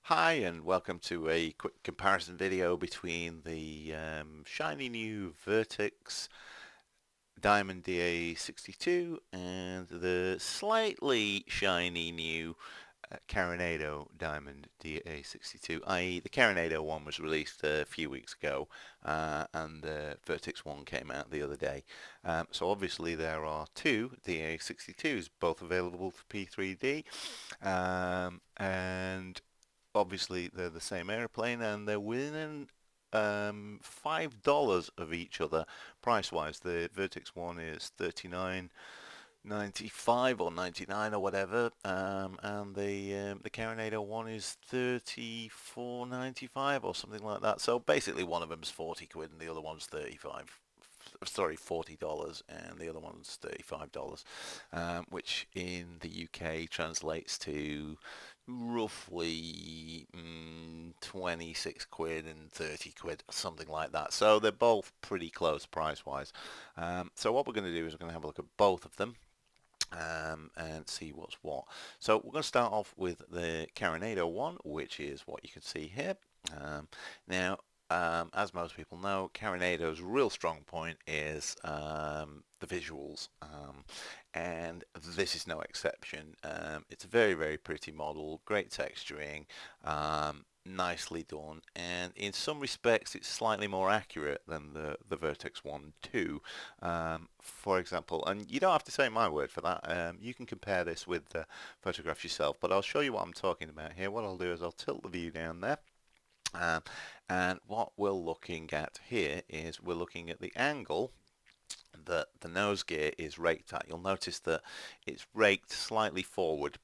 Hi and welcome to a quick comparison video between the shiny new Vertex Diamond DA62 and the slightly shiny new Carenado Diamond DA62, i.e. the Carenado one was released a few weeks ago and the Vertex one came out the other day. So obviously there are two DA62s, both available for P3D, and obviously they're the same airplane and they're within $5 of each other price wise. The Vertex one is 39.95 or 99 or whatever, and the Carenado one is 34.95 or something like that. So basically one of them's 40 quid and the other one's 35. Sorry, $40, and the other one's $35, which in the UK translates to roughly 26 quid and 30 quid, something like that. So they're both pretty close price-wise. So what we're going to do is we're going to have a look at both of them and see what's what. So we're going to start off with the Carenado one, which is what you can see here. Now, as most people know, Carenado's real strong point is the visuals, and this is no exception. It's a very, very pretty model, great texturing, nicely done, and in some respects it's slightly more accurate than the Vertex one too. For example, and you don't have to say my word for that, you can compare this with the photograph yourself, but I'll show you what I'm talking about here. What I'll do is I'll tilt the view down there. Um, and what we're looking at here is we're looking at the angle that the nose gear is raked at. You'll notice that it's raked slightly forward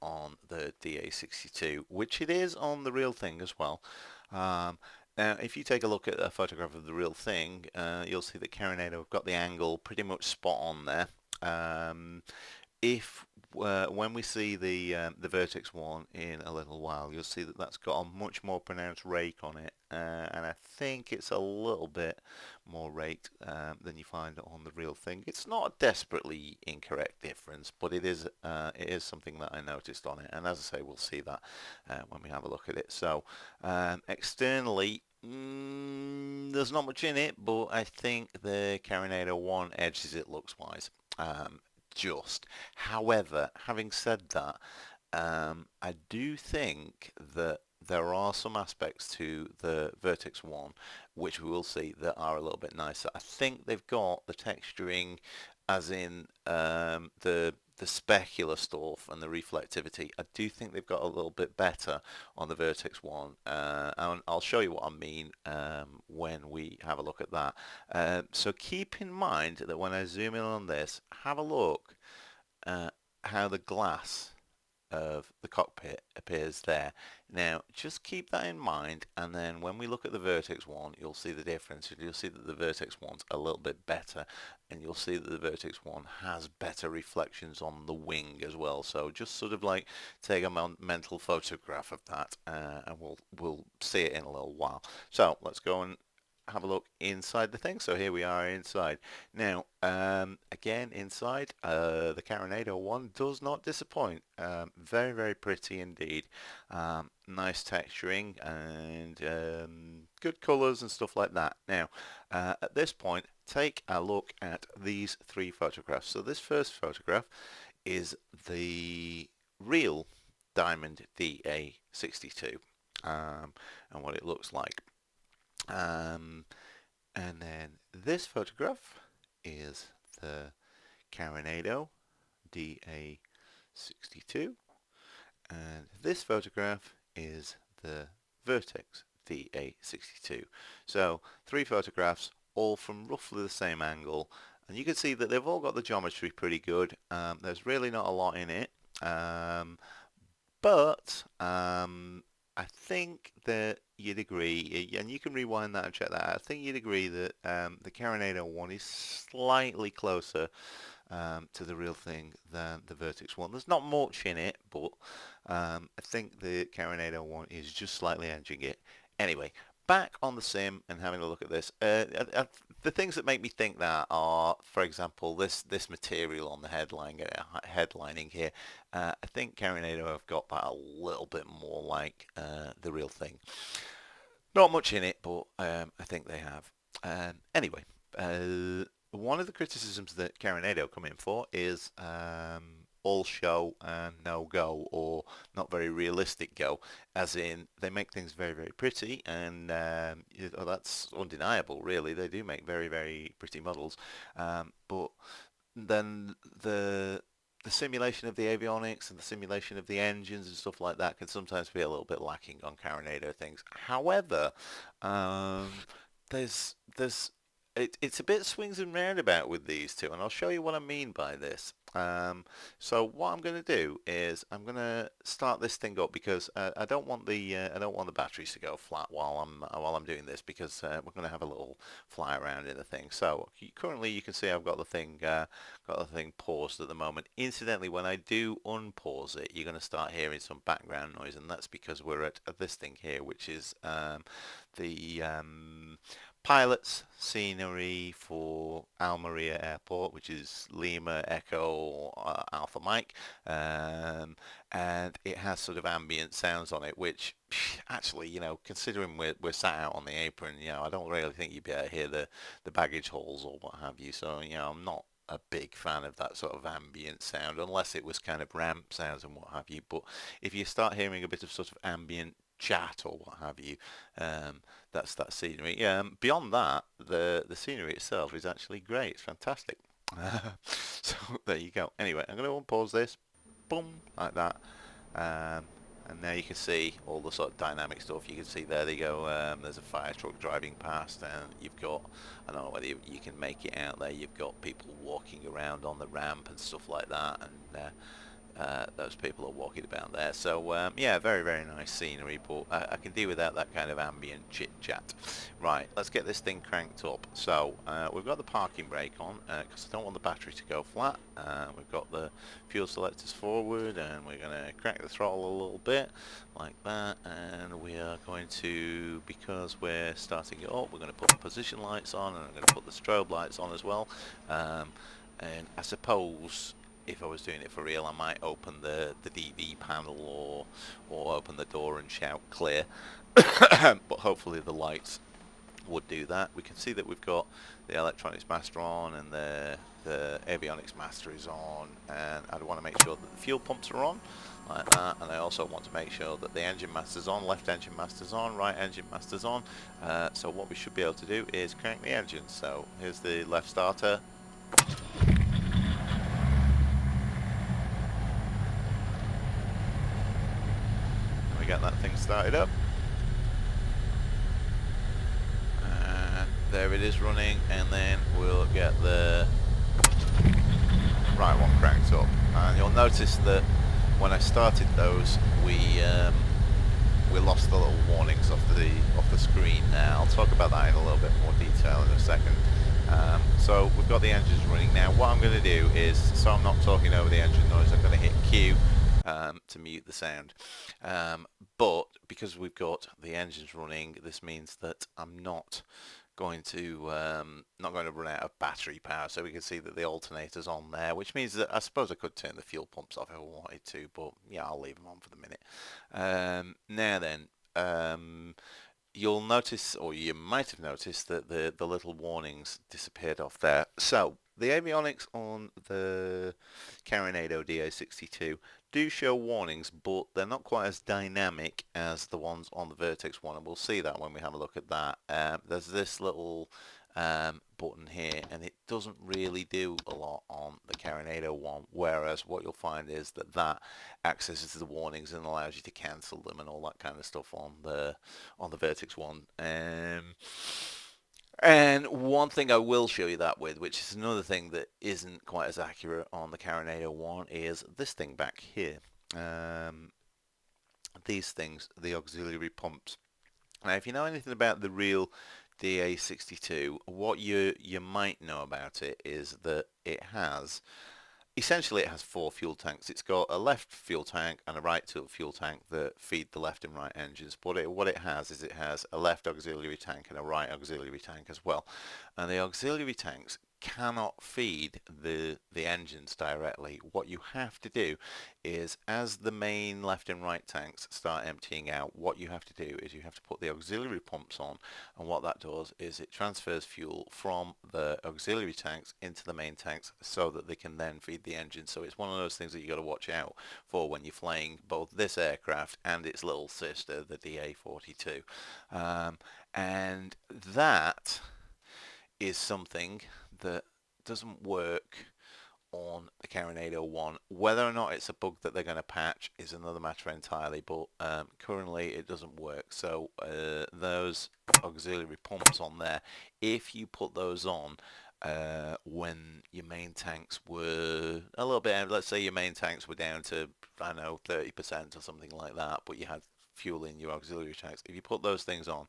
on the DA62, which it is on the real thing as well. Now, if you take a look at a photograph of the real thing, you'll see that Carenado have got the angle pretty much spot on there. If when we see the Vertex one in a little while, you'll see that that's got a much more pronounced rake on it, and I think it's a little bit more raked than you find on the real thing. It's not a desperately incorrect difference, but it is something that I noticed on it, and as I say, we'll see that when we have a look at it. So externally, there's not much in it, but I think the Carenado one edges it looks-wise. However, having said that, I do think that there are some aspects to the Vertex one which we will see that are a little bit nicer. I think they've got the texturing, as in the specular stuff and the reflectivity. I do think they've got a little bit better on the Vertex one, and I'll show you what I mean when we have a look at that. So keep in mind that when I zoom in on this, have a look at how the glass of the cockpit appears there. Now, just keep that in mind, and then when we look at the Vertex one, you'll see the difference. You'll see that the Vertex one's a little bit better, and you'll see that the Vertex one has better reflections on the wing as well. So just sort of like take a mental photograph of that, and we'll see it in a little while. So let's go and have a look inside the thing. So here we are inside. Now, again, inside, the Carenado one does not disappoint. Very, very pretty indeed. Nice texturing and good colors and stuff like that. Now, at this point, take a look at these three photographs. So this first photograph is the real Diamond DA62 and what it looks like. And then this photograph is the Carenado DA62, and this photograph is the Vertex DA62. So three photographs, all from roughly the same angle, and you can see that they've all got the geometry pretty good. There's really not a lot in it, but I think that you'd agree, and you can rewind that and check that out. I think you'd agree that the Carenado one is slightly closer to the real thing than the Vertex one. There's not much in it, but I think the Carenado one is just slightly edging it. Anyway, back on the sim and having a look at this, the things that make me think that are, for example, this material on the headlining here. I think Carenado have got that a little bit more like the real thing. Not much in it, but I think they have. Anyway, one of the criticisms that Carenado come in for is all show and no go, or not very realistic go, as in they make things very, very pretty, and that's undeniable, really. They do make very, very pretty models, but then the simulation of the avionics and the simulation of the engines and stuff like that can sometimes be a little bit lacking on Carenado things. However, um, there's it's a bit swings and roundabout with these two, and I'll show you what I mean by this. So what I'm going to do is I'm going to start this thing up because I don't want the batteries to go flat while I'm doing this, because we're going to have a little fly around in the thing. So currently you can see I've got the thing paused at the moment. Incidentally, when I do unpause it, you're going to start hearing some background noise, and that's because we're at this thing here, which is the pilot's scenery for Almeria Airport, which is Lima Echo Alpha Mike, and it has sort of ambient sounds on it, which actually, considering we're sat out on the apron, I don't really think you'd be able to hear the baggage halls or what have you. So, I'm not a big fan of that sort of ambient sound, unless it was kind of ramp sounds and what have you. But if you start hearing a bit of sort of ambient chat or what have you, that's that scenery. Beyond that, the scenery itself is actually great. It's fantastic. So there you go. Anyway, I'm going to unpause this. Boom, like that. And now you can see all the sort of dynamic stuff. You can see there they go. There's a fire truck driving past, and you've got, I don't know whether you can make it out there, you've got people walking around on the ramp and stuff like that, and those people are walking about there. So yeah, very, very nice scenery, but I can do without that kind of ambient chit chat. Right, let's get this thing cranked up. So we've got the parking brake on because I don't want the battery to go flat. We've got the fuel selectors forward, and we're going to crank the throttle a little bit like that, and we are going to, because we're starting it up, we're going to put the position lights on, and I'm going to put the strobe lights on as well. And I suppose if I was doing it for real, I might open the DV panel or open the door and shout clear. But hopefully the lights would do that. We can see that we've got the electronics master on, and the avionics master is on, and I want to make sure that the fuel pumps are on like that, and I also want to make sure that the engine master's on, left engine master's on, right engine master's on. So what we should be able to do is crank the engine. So here's the left starter. Get that thing started up, and there it is running, and then we'll get the right one cranked up. And you'll notice that when I started those, we lost the little warnings off the screen. Now I'll talk about that in a little bit more detail in a second. So we've got the engines running now. What I'm going to do is, so I'm not talking over the engine noise, I'm going to hit Q to mute the sound. But because we've got the engines running, this means that I'm not going to run out of battery power. So we can see that the alternator's on there, which means that I suppose I could turn the fuel pumps off if I wanted to, but yeah, I'll leave them on for the minute. Now then, you'll notice, or you might have noticed, that the little warnings disappeared off there. So the avionics on the Carenado DA62 do show warnings, but they're not quite as dynamic as the ones on the Vertex one, and we'll see that when we have a look at that. There's this little button here, and it doesn't really do a lot on the Carenado one, whereas what you'll find is that accesses the warnings and allows you to cancel them and all that kind of stuff on the Vertex one. And one thing I will show you that with, which is another thing that isn't quite as accurate on the Carenado one, is this thing back here. These things, the auxiliary pumps. Now, if you know anything about the real DA62, what you might know about it is that it has essentially it has four fuel tanks. It's got a left fuel tank and a right fuel tank that feed the left and right engines. But what it has is it has a left auxiliary tank and a right auxiliary tank as well. And the auxiliary tanks cannot feed the engines directly. What you have to do is, as the main left and right tanks start emptying out, what you have to do is you have to put the auxiliary pumps on, and what that does is it transfers fuel from the auxiliary tanks into the main tanks so that they can then feed the engine. So it's one of those things that you got to watch out for when you're flying both this aircraft and its little sister, the DA62. And that is something that doesn't work on the Carenado 1. Whether or not it's a bug that they're going to patch is another matter entirely, but currently it doesn't work. So those auxiliary pumps on there, if you put those on when your main tanks were a little bit, let's say your main tanks were down to, I don't know, 30% or something like that, but you had fuel in your auxiliary tanks, if you put those things on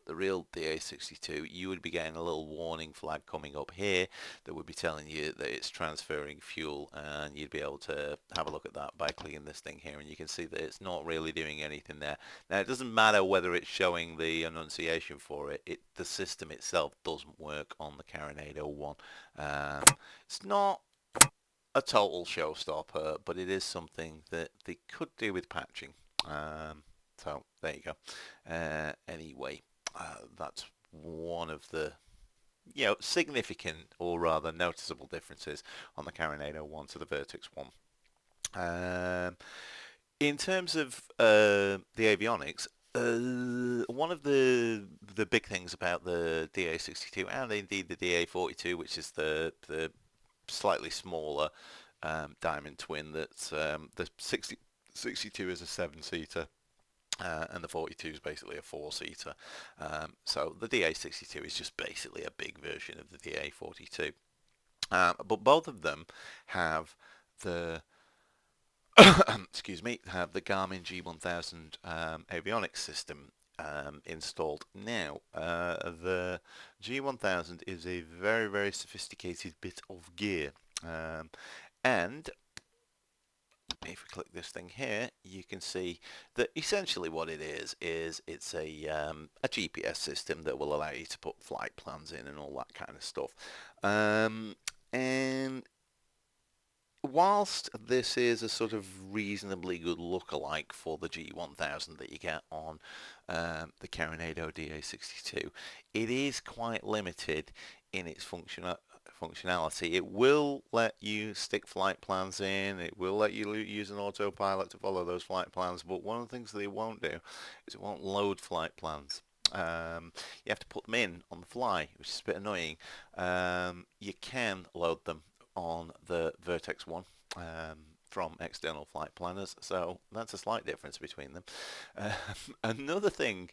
the real DA62, you would be getting a little warning flag coming up here that would be telling you that it's transferring fuel, and you'd be able to have a look at that by clicking this thing here, and you can see that it's not really doing anything there. Now, it doesn't matter whether it's showing the annunciation for it, the system itself doesn't work on the Carenado 1. It's not a total showstopper, but it is something that they could do with patching. So there you go. Anyway, that's one of the significant, or rather noticeable, differences on the Carenado 1 to the Vertex 1. In terms of the avionics, one of the big things about the DA62 and indeed the DA42, which is the slightly smaller diamond twin, that's the 62 is a 7-seater. And the 42 is basically a 4-seater. So the DA62 is just basically a big version of the DA42. But both of them have the excuse me, have the Garmin G1000 avionics system installed. Now, the G1000 is a very, very sophisticated bit of gear, and if we click this thing here, you can see that essentially what it is it's a GPS system that will allow you to put flight plans in and all that kind of stuff. And whilst this is a sort of reasonably good lookalike for the G1000 that you get on the Carenado DA62, it is quite limited in its functionality. It will let you stick flight plans in, it will let you use an autopilot to follow those flight plans, but one of the things that it won't do is it won't load flight plans. You have to put them in on the fly, which is a bit annoying. You can load them on the Vertex 1 from external flight planners, so that's a slight difference between them. Another thing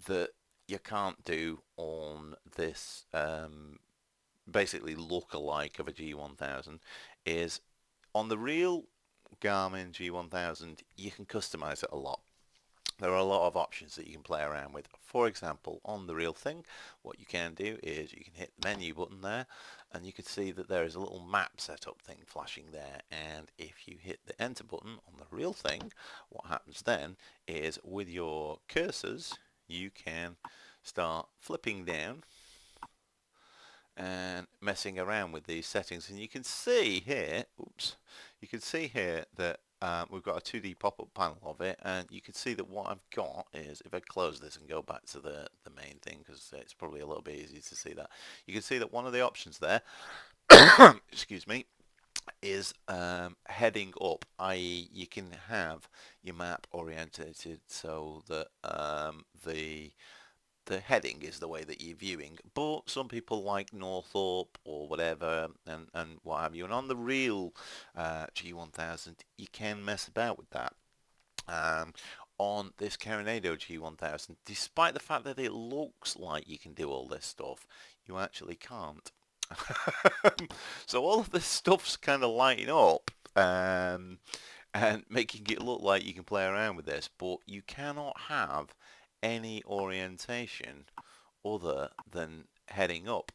that you can't do on this basically look-alike of a G1000 is on the real Garmin G1000 you can customize it a lot. There are a lot of options that you can play around with. For example, on the real thing, what you can do is you can hit the menu button there, and you can see that there is a little map setup thing flashing there, and if you hit the enter button on the real thing, what happens then is with your cursors you can start flipping down and messing around with these settings, and you can see here, you can see here that we've got a 2D pop-up panel of it, and you can see that what I've got is, if I close this and go back to the main thing, because it's probably a little bit easier to see that, you can see that one of the options there excuse me, is heading up, i.e. you can have your map orientated so that the heading is the way that you're viewing, but some people like north up or whatever and what have you, and on the real G1000 you can mess about with that. On this Carenado G1000, despite the fact that it looks like you can do all this stuff, you actually can't. So all of this stuff's kind of lighting up and making it look like you can play around with this, but you cannot have any orientation other than heading up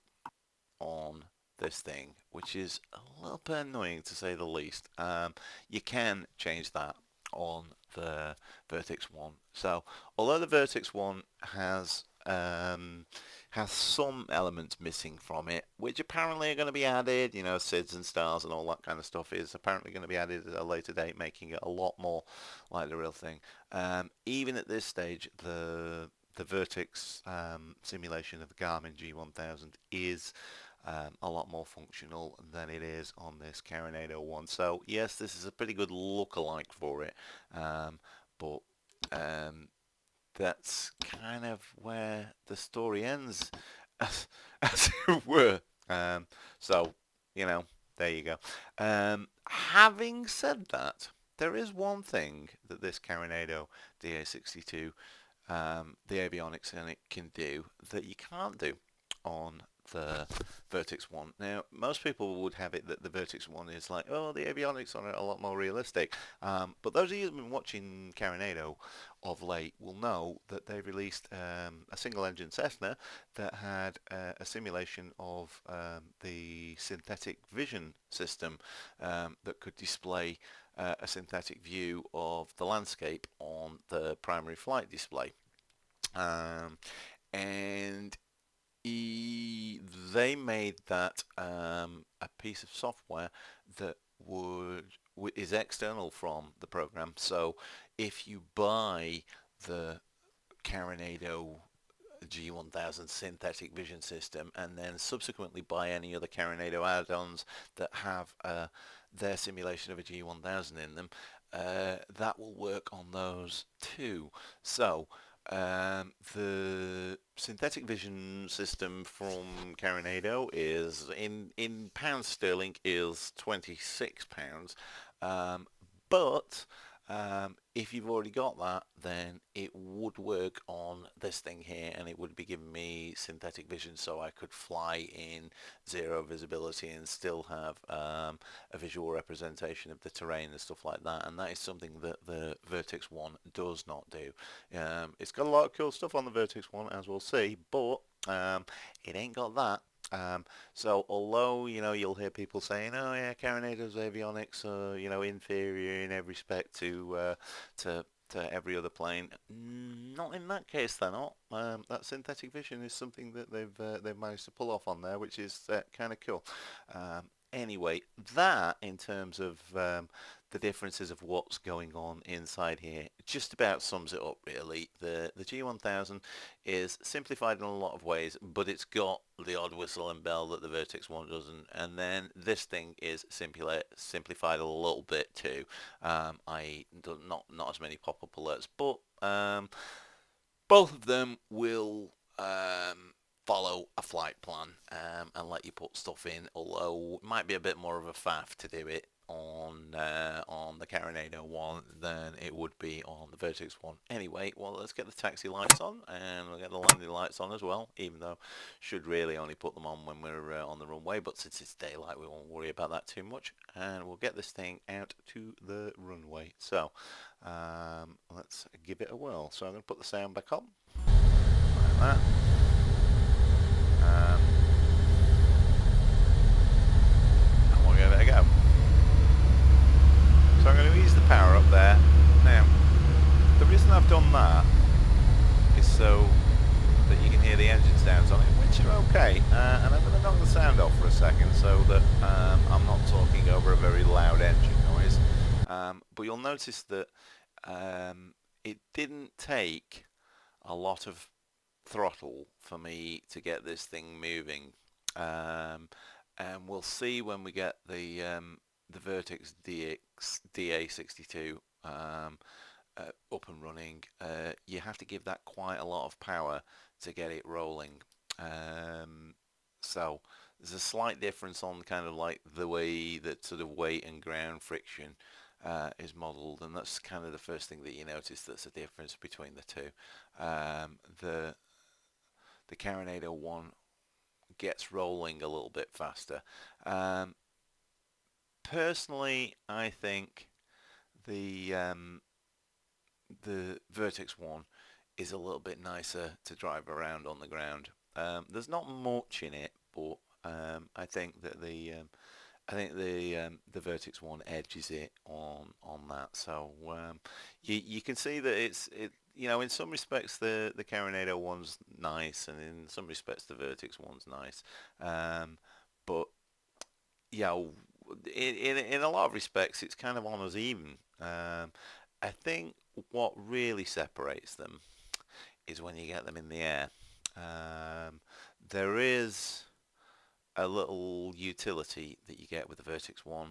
on this thing, which is a little bit annoying to say the least. You can change that on the Vertex 1. So although the Vertex 1 has some elements missing from it, which apparently are going to be added, you know, SIDS and stars and all that kind of stuff is apparently going to be added at a later date, making it a lot more like the real thing. Even at this stage, the Vertex simulation of the Garmin G1000 is a lot more functional than it is on this Carenado one. So yes, this is a pretty good look-alike for it, but that's kind of where the story ends, as it were. So, you know, there you go. Having said that, there is one thing that this Carenado DA62, the avionics in it can do that you can't do on the Vertex 1. Now, most people would have it that the Vertex 1 is like, oh, the avionics on it are a lot more realistic. But those of you who've been watching Carenado of late will know that they released a single-engine Cessna that had a simulation of the synthetic vision system that could display a synthetic view of the landscape on the primary flight display. And they made that a piece of software that is external from the program. So if you buy the Carenado G1000 synthetic vision system and then subsequently buy any other Carenado add-ons that have their simulation of a G1000 in them, that will work on those too. So the synthetic vision system from Carenado is in pounds sterling is £26, but if you've already got that, then it would work on this thing here, and it would be giving me synthetic vision, so I could fly in zero visibility and still have a visual representation of the terrain and stuff like that. And that is something that the Vertex 1 does not do. It's got a lot of cool stuff on the Vertex 1, as we'll see, but it ain't got that. So although, you know, you'll hear people saying, oh yeah, Carenado's avionics are, you know, inferior in every respect to every other plane, not in that case they're not. That synthetic vision is something that they've managed to pull off on there, which is kind of cool. Anyway, that in terms of the differences of what's going on inside here just about sums it up really. The G1000 is simplified in a lot of ways, but it's got the odd whistle and bell that the Vertex one doesn't, and then this thing is simplified a little bit too, i.e. not as many pop-up alerts, but both of them will follow a flight plan and let you put stuff in, although it might be a bit more of a faff to do it on the Carenado one than it would be on the Vertex one. Anyway, well, let's get the taxi lights on, and we'll get the landing lights on as well, even though should really only put them on when we're on the runway, but since it's daylight we won't worry about that too much, and we'll get this thing out to the runway. So let's give it a whirl. So I'm going to put the sound back on like that. And we'll give it a go. So I'm going to ease the power up there. Now, the reason I've done that is so that you can hear the engine sounds on it, which are okay. And I'm going to knock the sound off for a second so that I'm not talking over a very loud engine noise. But you'll notice that it didn't take a lot of throttle for me to get this thing moving. And we'll see when we get the Vertex DA62 up and running. You have to give that quite a lot of power to get it rolling. So there's a slight difference on kind of like the way that sort of weight and ground friction is modelled, and that's kind of the first thing that you notice that's a difference between the two. The Carenado one gets rolling a little bit faster. Personally, I think the Vertex one is a little bit nicer to drive around on the ground. There's not much in it, but I think that the Vertex one edges it on that. So you can see that in some respects the Carenado one's nice, and in some respects the Vertex one's nice. But yeah, in a lot of respects it's kind of on us even. I think what really separates them is when you get them in the air. Um, there is a little utility that you get with the Vertex 1,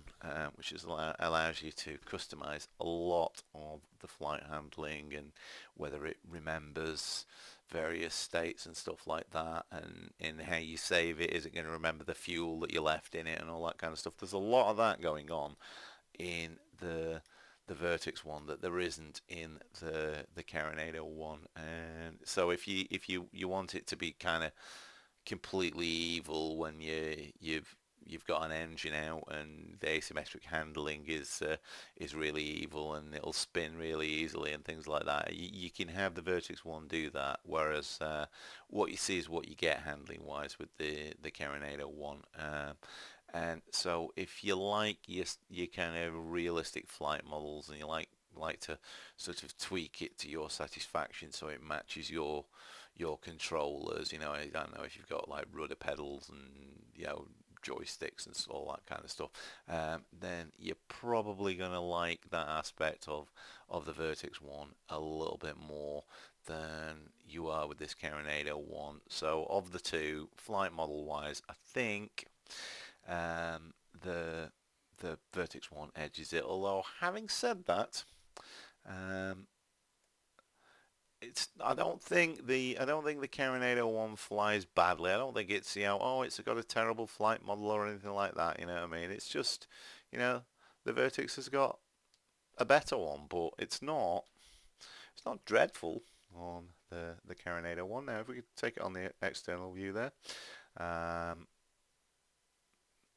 which allows you to customize a lot of the flight handling and whether it remembers various states and stuff like that, and in how you save it, is it going to remember the fuel that you left in it and all that kind of stuff. There's a lot of that going on in the Vertex one that there isn't in the Carenado one, and so if you want it to be kind of completely evil when you've got an engine out and the asymmetric handling is really evil and it'll spin really easily and things like that. You can have the Vertex one do that, whereas what you see is what you get handling wise with the Carenado one. And so if you like your kind of realistic flight models and you like to sort of tweak it to your satisfaction so it matches your controllers, I don't know if you've got like rudder pedals and joysticks and all that kind of stuff, then you're probably going to like that aspect of the Vertex one a little bit more than you are with this Carenado one. So of the two, flight model wise, I think um, the the Vertex one edges it. Although having said that, um, I don't think the Carenado one flies badly. I don't think it's it's got a terrible flight model or anything like that. You know what I mean? It's just the Vertex has got a better one, but it's not dreadful on the Carenado one. Now, if we could take it on the external view there, um,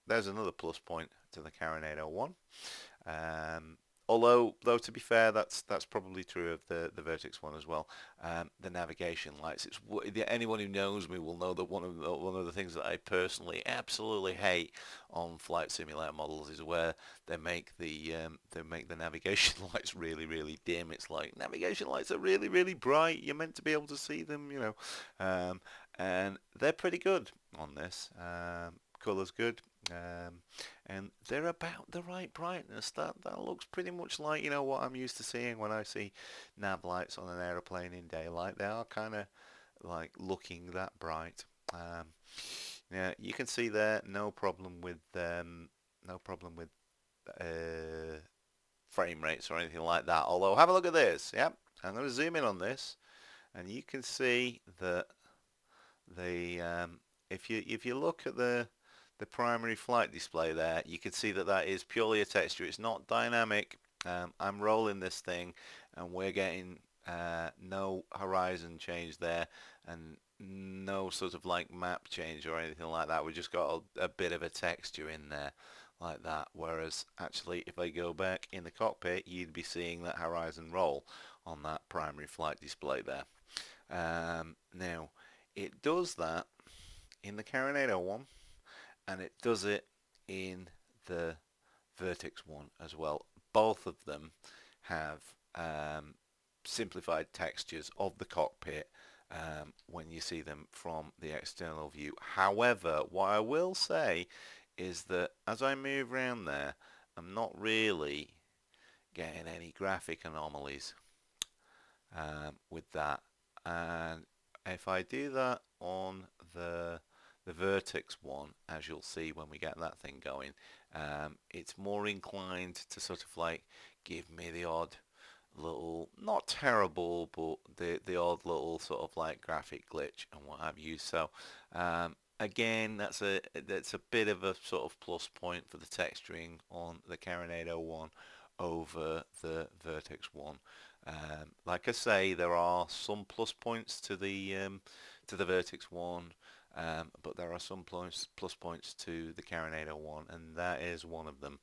there's another plus point to the Carenado one. Um, though to be fair, that's probably true of the Vertex one as well. The navigation lights. Anyone who knows me will know that one of the things that I personally absolutely hate on flight simulator models is where they make the navigation lights really really dim. It's like navigation lights are really really bright. You're meant to be able to see them. And they're pretty good on this. Color's good. Um, and they're about the right brightness. That looks pretty much like what I'm used to seeing when I see nav lights on an aeroplane in daylight. They are kind of like looking that bright. Yeah, you can see there, no problem with uh, frame rates or anything like that. Although have a look at this. Yep, I'm going to zoom in on this, and you can see that if you look at the primary flight display there, you can see that is purely a texture. It's not dynamic. I'm rolling this thing and we're getting no horizon change there and no sort of like map change or anything like that. We just got a bit of a texture in there like that. Whereas actually if I go back in the cockpit, you'd be seeing that horizon roll on that primary flight display there. Now, it does that in the Carenado one, and it does it in the Vertex one as well. Both of them have simplified textures of the cockpit when you see them from the external view. However, what I will say is that as I move around there, I'm not really getting any graphic anomalies with that. And if I do that on the Vertex one, as you'll see when we get that thing going, it's more inclined to sort of like give me the odd little, not terrible, but the odd little sort of like graphic glitch and what have you. So again, that's a bit of a sort of plus point for the texturing on the Carenado one over the Vertex one. Like I say, there are some plus points to the Vertex one, but there are some plus points to the Carenado one, and that is one of them.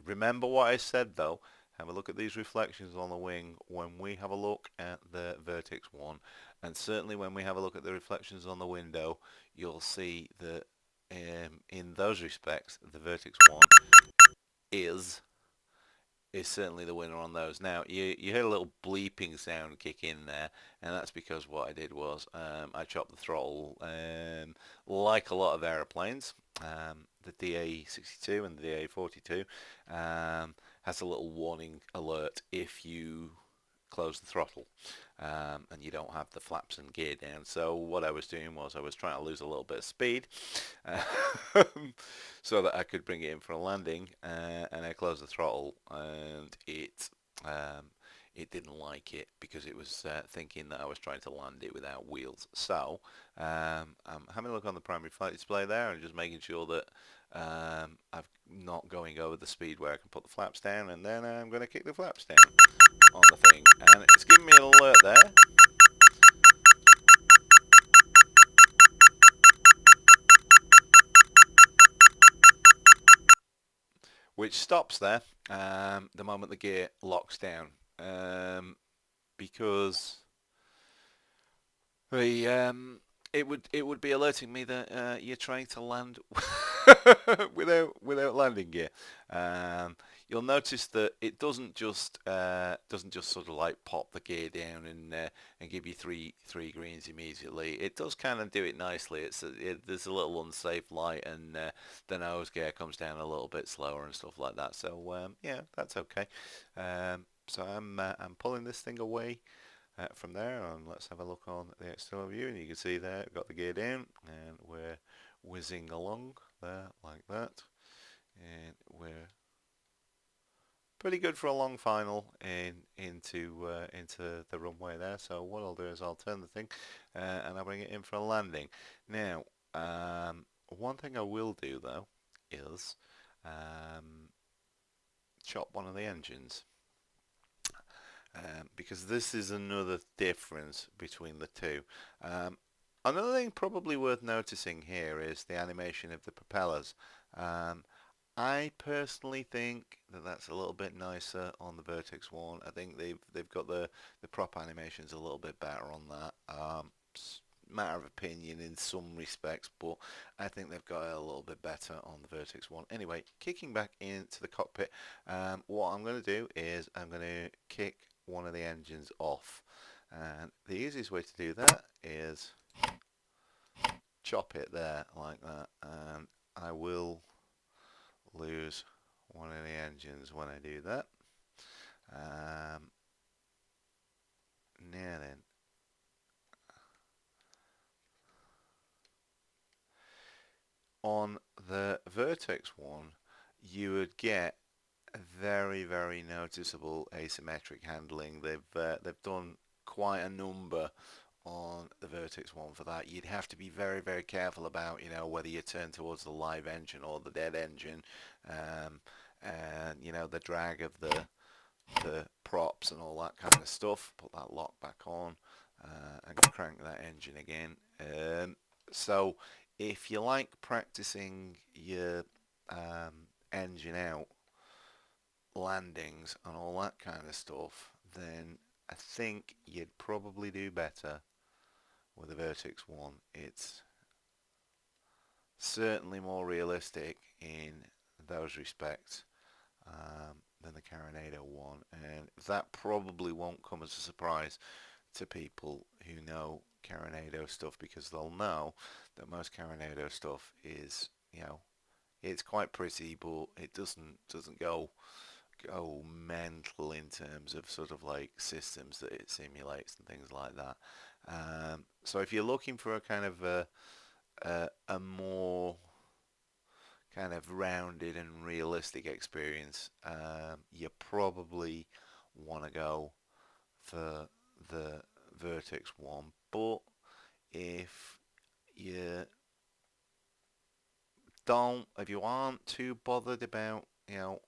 Remember what I said though. have a look at these reflections on the wing when we have a look at the Vertex 1, and certainly when we have a look at the reflections on the window, you'll see that in those respects, the Vertex 1 is certainly the winner on those. Now, you heard a little bleeping sound kick in there, and that's because what I did was I chopped the throttle like a lot of aeroplanes. The DA62 and the DA42 has a little warning alert if you close the throttle and you don't have the flaps and gear down. So what I was doing was I was trying to lose a little bit of speed so that I could bring it in for a landing, and I closed the throttle, and it didn't like it because it was thinking that I was trying to land it without wheels. So I'm having a look on the primary flight display there and just making sure that I'm not going over the speed where I can put the flaps down, and then I'm going to kick the flaps down on the thing, and it's giving me an alert there. Which stops there the moment the gear locks down, because the it would be alerting me that you're trying to land without landing gear. You'll notice that it doesn't just sort of like pop the gear down and give you three greens immediately. It does kind of do it nicely. There's a little unsafe light, and the nose gear comes down a little bit slower and stuff like that. So yeah, that's okay. So I'm pulling this thing away from there, and let's have a look on the external view, and you can see there I've got the gear down and we're whizzing along there like that, and we're pretty good for a long final into the runway there. So what I'll do is I'll turn the thing and I'll bring it in for a landing. Now one thing I will do though is chop one of the engines. Because this is another difference between the two. Another thing probably worth noticing here is the animation of the propellers. I personally think that that's a little bit nicer on the Vertex 1. I think they've got the prop animations a little bit better on that. Matter of opinion in some respects, but I think they've got it a little bit better on the Vertex 1. Anyway, kicking back into the cockpit, what I'm going to do is I'm going to kick one of the engines off, and the easiest way to do that is chop it there like that, and I will lose one of the engines when I do that. Now then, on the Vertex 1 you would get very noticeable asymmetric handling. They've done quite a number on the Vertex 1 for that. You'd have to be very careful about, you know, whether you turn towards the live engine or the dead engine, and you know, the drag of the props and all that kind of stuff. Put that lock back on and crank that engine again. So if you like practicing your engine out landings and all that kind of stuff, then I think you'd probably do better with the Vertex 1. It's certainly more realistic in those respects than the Carenado 1, and that probably won't come as a surprise to people who know Carenado stuff, because they'll know that most Carenado stuff is, you know, it's quite pretty, but it doesn't go mental in terms of sort of like systems that it simulates and things like that. So if you're looking for a kind of a more kind of rounded and realistic experience, you probably want to go for the Vertex 1. But if you if you aren't too bothered about, you know,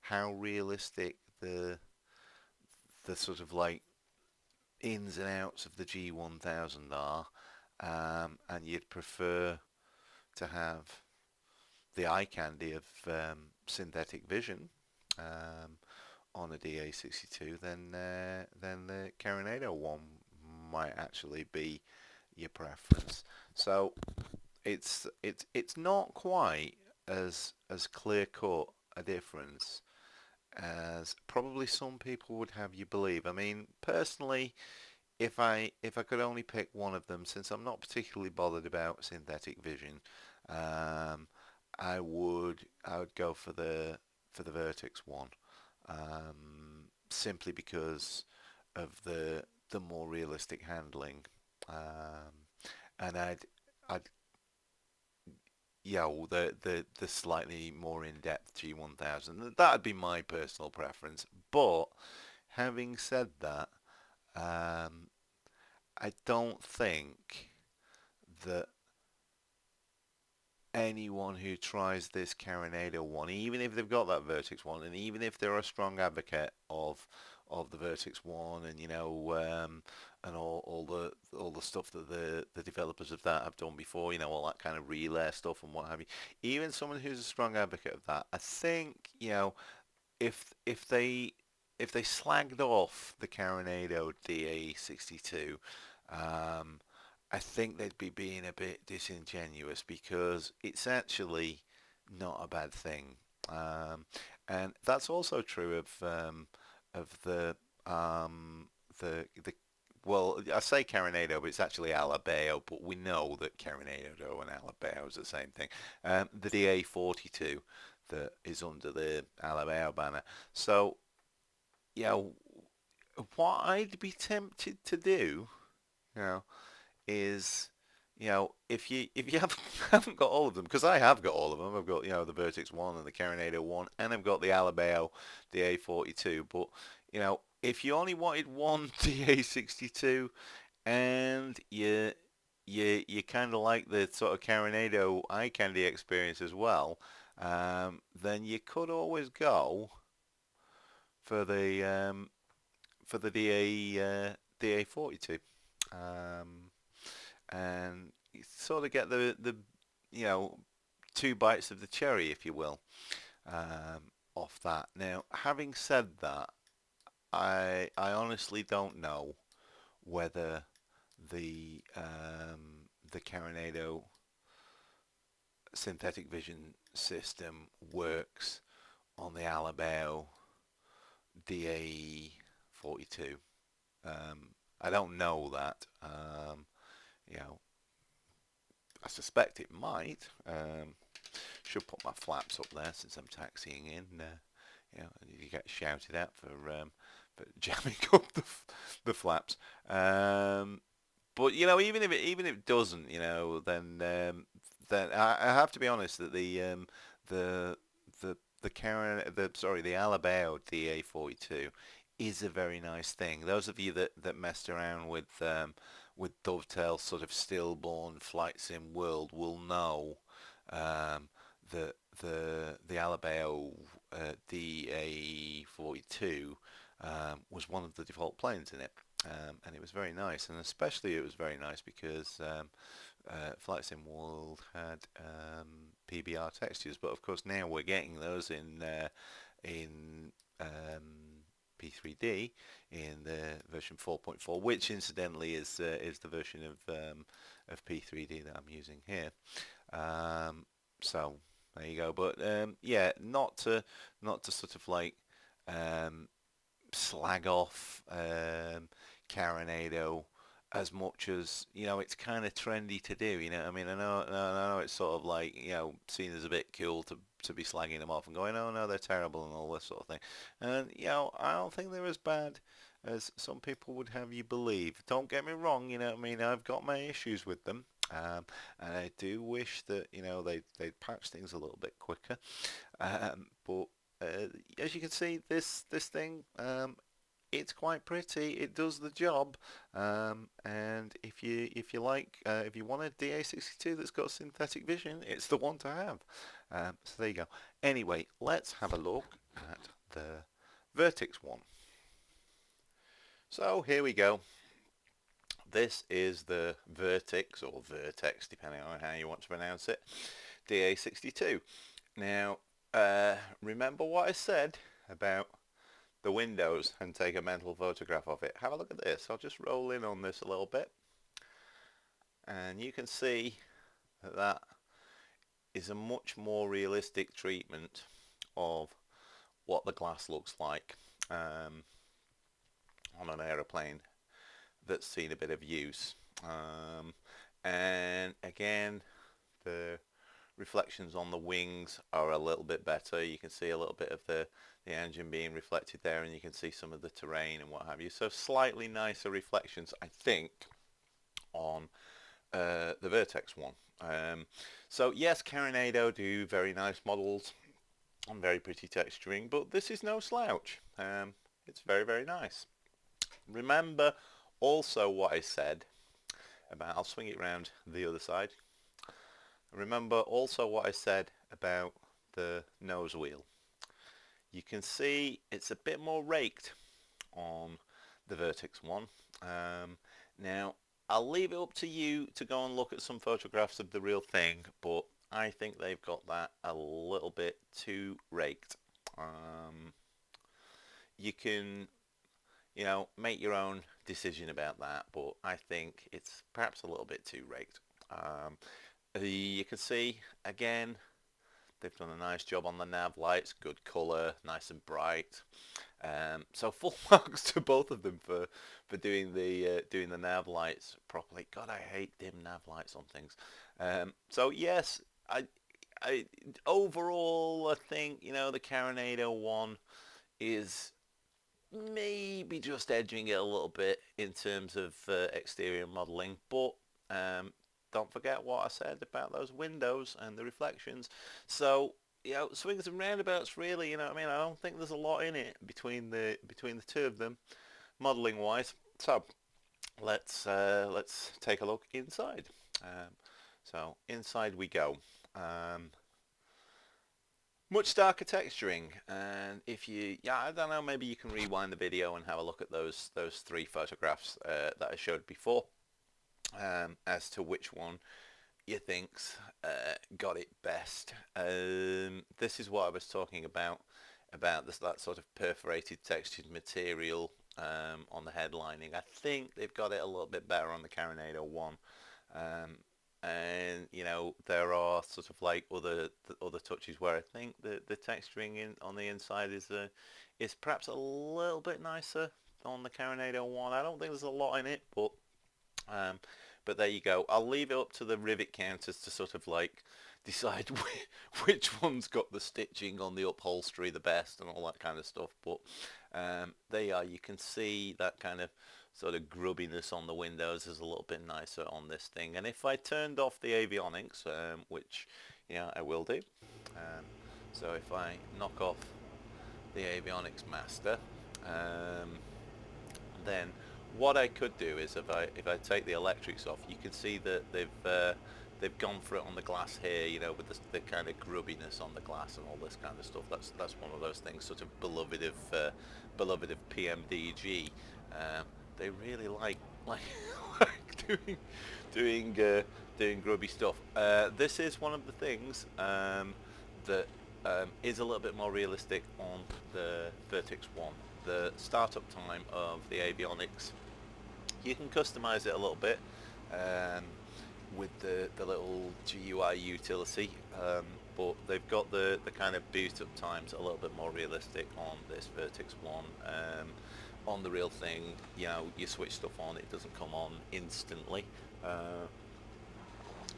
how realistic the sort of like ins and outs of the G1000 are, and you'd prefer to have the eye candy of synthetic vision, on a DA62, then the Carenado one might actually be your preference. So it's not quite as clear cut a difference as probably some people would have you believe. I mean, personally, if I could only pick one of them, since I'm not particularly bothered about synthetic vision, um, I would go for the Vertex one, simply because of the more realistic handling, and I'd yeah, well, the slightly more in-depth G1000. That'd be my personal preference. But having said that, um, I don't think that anyone who tries this Carenado one, even if they've got that Vertex one, and even if they're a strong advocate of the Vertex one, and and all the stuff that the developers of that have done before, all that kind of relay stuff and what have you. Even someone who's a strong advocate of that, I think, if they slagged off the Carenado DA62, um, I think they'd be being a bit disingenuous because it's actually not a bad thing, and that's also true of the well, I say Carenado, but it's actually Alabao, but we know that Carenado and Alabao is the same thing. The DA42 that is under the Alabao banner. So, yeah, what I'd be tempted to do, you know, is, if you haven't got all of them, because I have got all of them. I've got the Vertex one and the Carenado one, and I've got the Alabao DA42. But if you only wanted one DA62 and you kind of like the sort of Carenado eye candy experience as well, then you could always go for the DA42. Um, and you sort of get the you know two bites of the cherry, if you will, off that. Now, having said that, I honestly don't know whether the Carenado synthetic vision system works on the Alabao DA42. I don't know that. You know, I suspect it might. Should put my flaps up there since I'm taxiing in. You get shouted at for jamming up the flaps. But even if it doesn't, then I have to be honest that the the Alabao DA42 is a very nice thing. Those of you that messed around with Dovetail sort of stillborn flight sim world will know um, that the Alabao DA42 was one of the default planes in it. And it was very nice, and especially it was very nice because Flight Sim World had PBR textures, but of course now we're getting those in P3D in the version 4.4, which incidentally is the version of P3D that I'm using here. So there you go. But yeah, not to sort of like slag off Carenado as much as it's kind of trendy to do. I mean, I know it's sort of like seen as a bit cool to be slagging them off and going, oh no, they're terrible and all this sort of thing. And I don't think they're as bad as some people would have you believe. Don't get me wrong, I mean, I've got my issues with them. And I do wish that they'd patch things a little bit quicker. But as you can see, this thing, it's quite pretty. It does the job. And if you like, if you want a DA62 that's got synthetic vision, it's the one to have. So there you go. Anyway, let's have a look at the Vertex one. So here we go. This is the Vertx, or Vertex, depending on how you want to pronounce it, DA62. Now, remember what I said about the windows and take a mental photograph of it. Have a look at this. I'll just roll in on this a little bit, and you can see that that is a much more realistic treatment of what the glass looks like on an aeroplane that's seen a bit of use. And again, the reflections on the wings are a little bit better. You can see a little bit of the engine being reflected there, and you can see some of the terrain and what have you. So slightly nicer reflections, I think, on the Vertex one. So yes, Carenado do very nice models and very pretty texturing, but this is no slouch. It's very, very nice. Remember also what I said about, I'll swing it around the other side. Remember also what I said about the nose wheel. You can see it's a bit more raked on the Vertex one. Now, I'll leave it up to you to go and look at some photographs of the real thing, but I think they've got that a little bit too raked. You can, you know, make your own decision about that, but I think it's perhaps a little bit too raked. You can see, again, they've done a nice job on the nav lights, good colour, nice and bright. So full marks to both of them for doing the nav lights properly. God, I hate dim nav lights on things. So yes, I overall I think, you know, the Carenado one is maybe just edging it a little bit in terms of exterior modelling, but don't forget what I said about those windows and the reflections. So, you know, swings and roundabouts really, you know what I mean? I don't think there's a lot in it between the two of them, modelling wise. So let's take a look inside. So inside we go. Much darker texturing, and if you, I don't know, maybe you can rewind the video and have a look at those three photographs that I showed before, as to which one you think's got it best. This is what I was talking about this, that sort of perforated textured material on the headlining. I think they've got it a little bit better on the Carenado one. And you know, there are sort of like other touches where I think the texturing on the inside is perhaps a little bit nicer on the Carenado one. I don't think there's a lot in it, but there you go. I'll leave it up to the rivet counters to sort of like decide which one's got the stitching on the upholstery the best and all that kind of stuff. But there you are. You can see that kind of sort of grubbiness on the windows is a little bit nicer on this thing. And if I turned off the avionics, which, you know, I will do, so if I knock off the avionics master, then what I could do is if I take the electrics off, you can see that they've gone for it on the glass here, you know, with the kind of grubbiness on the glass and all this kind of stuff. That's one of those things sort of beloved of PMDG. They really like doing grubby stuff. This is one of the things that is a little bit more realistic on the Vertex one. The startup time of the avionics, you can customize it a little bit with the little GUI utility, but they've got the kind of boot up times a little bit more realistic on this Vertex one. On the real thing, you know, you switch stuff on, it doesn't come on instantly.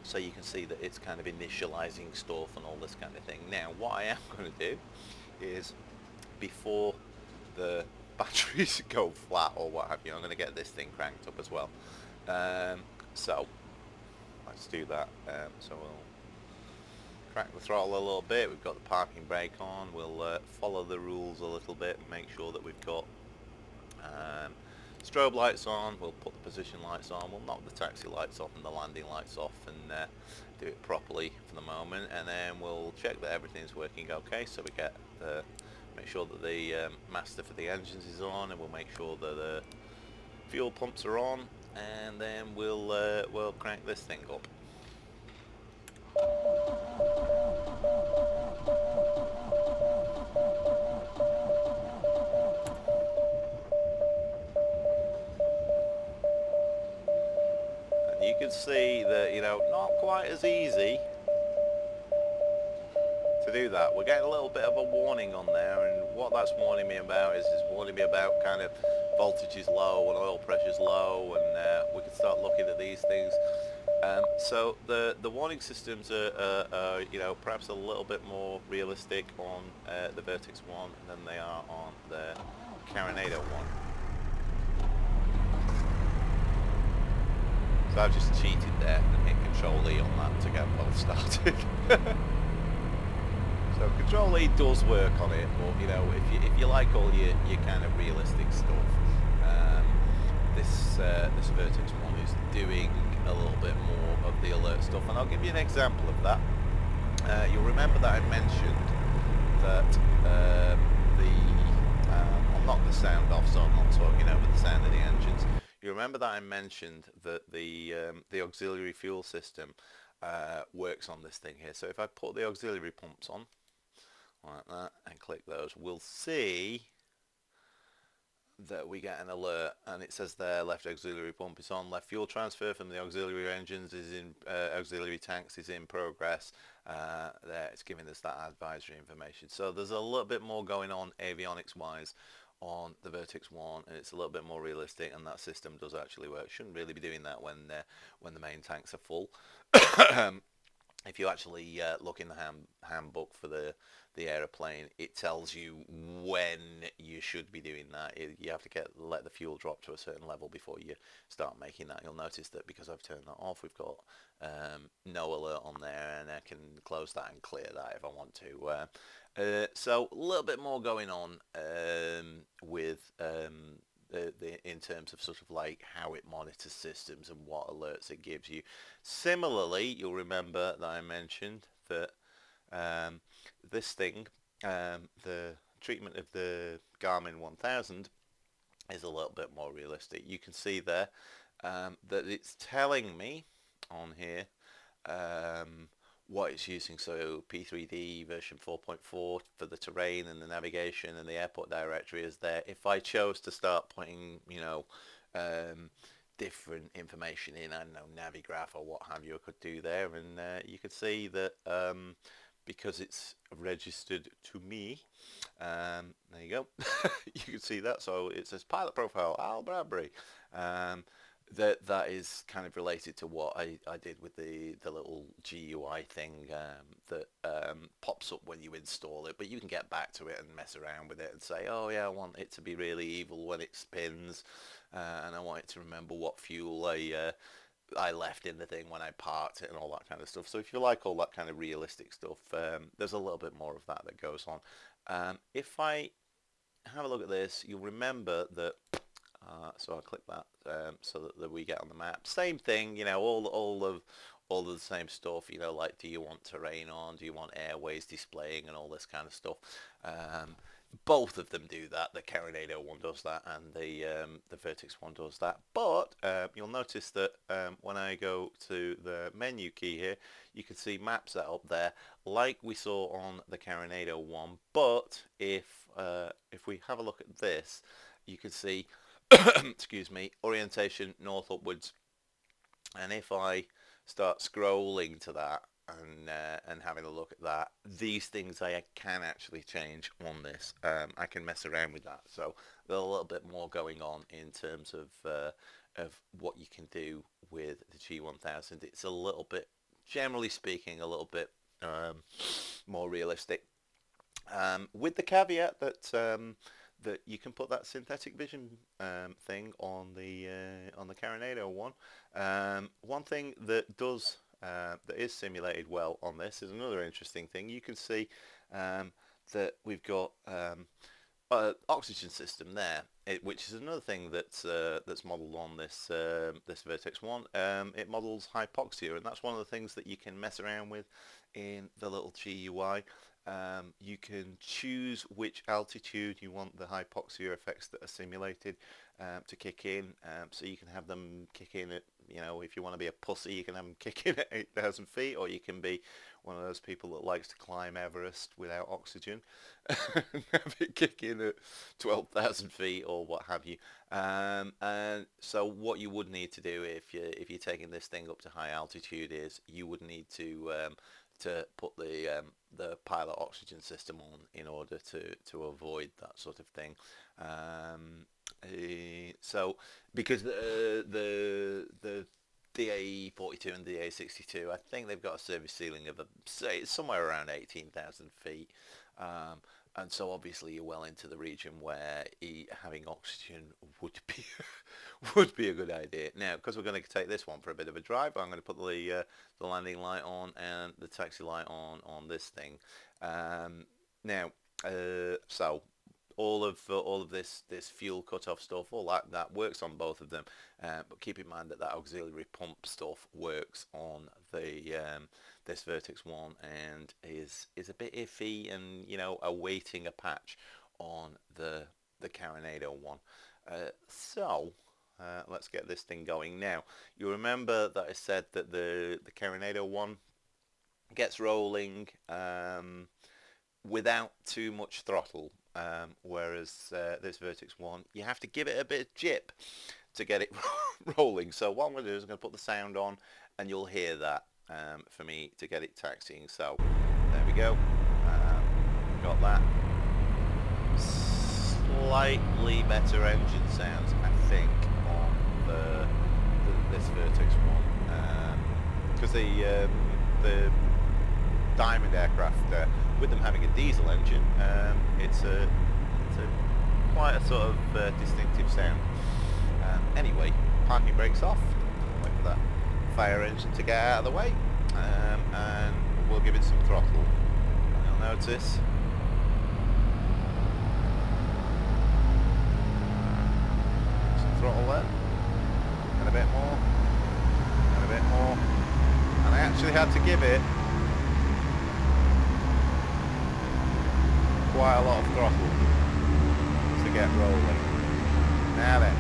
So you can see that it's kind of initializing stuff and all this kind of thing. Now, what I am going to do is, before the batteries go flat or what have you, I'm going to get this thing cranked up as well. So let's do that. So we'll crack the throttle a little bit. We've got the parking brake on. We'll follow the rules a little bit and make sure that we've got strobe lights on. We'll put the position lights on. We'll knock the taxi lights off and the landing lights off and do it properly for the moment, and then we'll check that everything's working okay. So we make sure that the master for the engines is on, and we'll make sure that the fuel pumps are on, and then we'll crank this thing up. you can see that, not quite as easy to do that. We're getting a little bit of a warning on there, and what that's warning me about is warning me about kind of voltage is low and oil pressure is low, and we can start looking at these things. So the warning systems are perhaps a little bit more realistic on the Vertex one than they are on the Carenado one. So I've just cheated there and hit Control E on that to get both started. So Control E does work on it, but if you like all your kind of realistic stuff, this Vertex one is doing a little bit more of the alert stuff, and I'll give you an example of that. You'll remember that I mentioned that I'll knock the sound off so I'm not talking over the sound of the engines. You remember that I mentioned that the auxiliary fuel system works on this thing here. So if I put the auxiliary pumps on like that and click those, we'll see that we get an alert, and it says there left auxiliary pump is on, left fuel transfer from the auxiliary engines is in auxiliary tanks is in progress. There it's giving us that advisory information. So there's a little bit more going on avionics wise on the Vertex 1, and it's a little bit more realistic, and that system does actually work. Shouldn't really be doing that when the main tanks are full. If you actually look in the handbook for the aeroplane, it tells you when you should be doing that. You have to let the fuel drop to a certain level before you start making that. You'll notice that because I've turned that off, we've got no alert on there, and I can close that and clear that if I want to. So a little bit more going on with in terms of sort of like how it monitors systems and what alerts it gives you. Similarly, you'll remember that I mentioned that this thing, the treatment of the Garmin 1000 is a little bit more realistic. You can see there that it's telling me on here what it's using. So P3D version 4.4 for the terrain and the navigation, and the airport directory is there. If I chose to start putting, different information in, I don't know, Navigraph or what have you, I could do there, and you could see that because it's registered to me, there you go, you can see that. So it says pilot profile Al Bradbury. That is kind of related to what I did with the little GUI thing that pops up when you install it, but you can get back to it and mess around with it and say, oh yeah, I want it to be really evil when it spins, and I want it to remember what fuel I left in the thing when I parked it and all that kind of stuff. So if you like all that kind of realistic stuff, there's a little bit more of that goes on. If I have a look at this, you'll remember that so I'll click that so that we get on the map. Same thing, all of the same stuff. Like, do you want terrain on? Do you want airways displaying and all this kind of stuff? Both of them do that. The Carenado one does that, and the Vertex one does that. But you'll notice that when I go to the menu key here, you can see map set up there, like we saw on the Carenado one. But if we have a look at this, you can see excuse me, orientation north upwards, and if I start scrolling to that and having a look at that, these things I can actually change on this. I can mess around with that, so there's a little bit more going on in terms of what you can do with the G1000. It's a little bit, generally speaking, a little bit more realistic, with the caveat that that you can put that synthetic vision thing on the Carenado one. One thing that is simulated well on this is another interesting thing. You can see that we've got oxygen system there, which is another thing that's modelled on this Vertex one. It models hypoxia, and that's one of the things that you can mess around with in the little GUI. You can choose which altitude you want the hypoxia effects that are simulated to kick in. So you can have them kick in at, if you want to be a pussy, you can have them kick in at 8,000 feet, or you can be one of those people that likes to climb Everest without oxygen and have it kick in at 12,000 feet or what have you. And so what you would need to do if you're taking this thing up to high altitude is you would need to put the pilot oxygen system on in order to avoid that sort of thing. So because the DA42 and DA62, I think they've got a service ceiling of say it's somewhere around 18,000 feet. And so obviously you're well into the region where having oxygen would be would be a good idea. Now, because we're going to take this one for a bit of a drive, I'm going to put the landing light on and the taxi light on this thing. Now, so all of this fuel cutoff stuff, all that works on both of them, but keep in mind that auxiliary pump stuff works on the this Vertex one and is a bit iffy and awaiting a patch on the Carenado one. So let's get this thing going now. You remember that I said that the Carenado one gets rolling without too much throttle, whereas this Vertex one, you have to give it a bit of jip to get it rolling. So what I'm going to do is I'm going to put the sound on and you'll hear that for me to get it taxiing. So there we go. Got that. Slightly better engine sounds, I think, on this Vertex one, because the Diamond aircraft, with them having a diesel engine, it's a quite a sort of distinctive sound. Anyway, parking brakes off. Wait for that fire engine to get out of the way, and we'll give it some throttle. You'll notice. Throttle there, and a bit more, and a bit more, and I actually had to give it quite a lot of throttle to get rolling. Now then.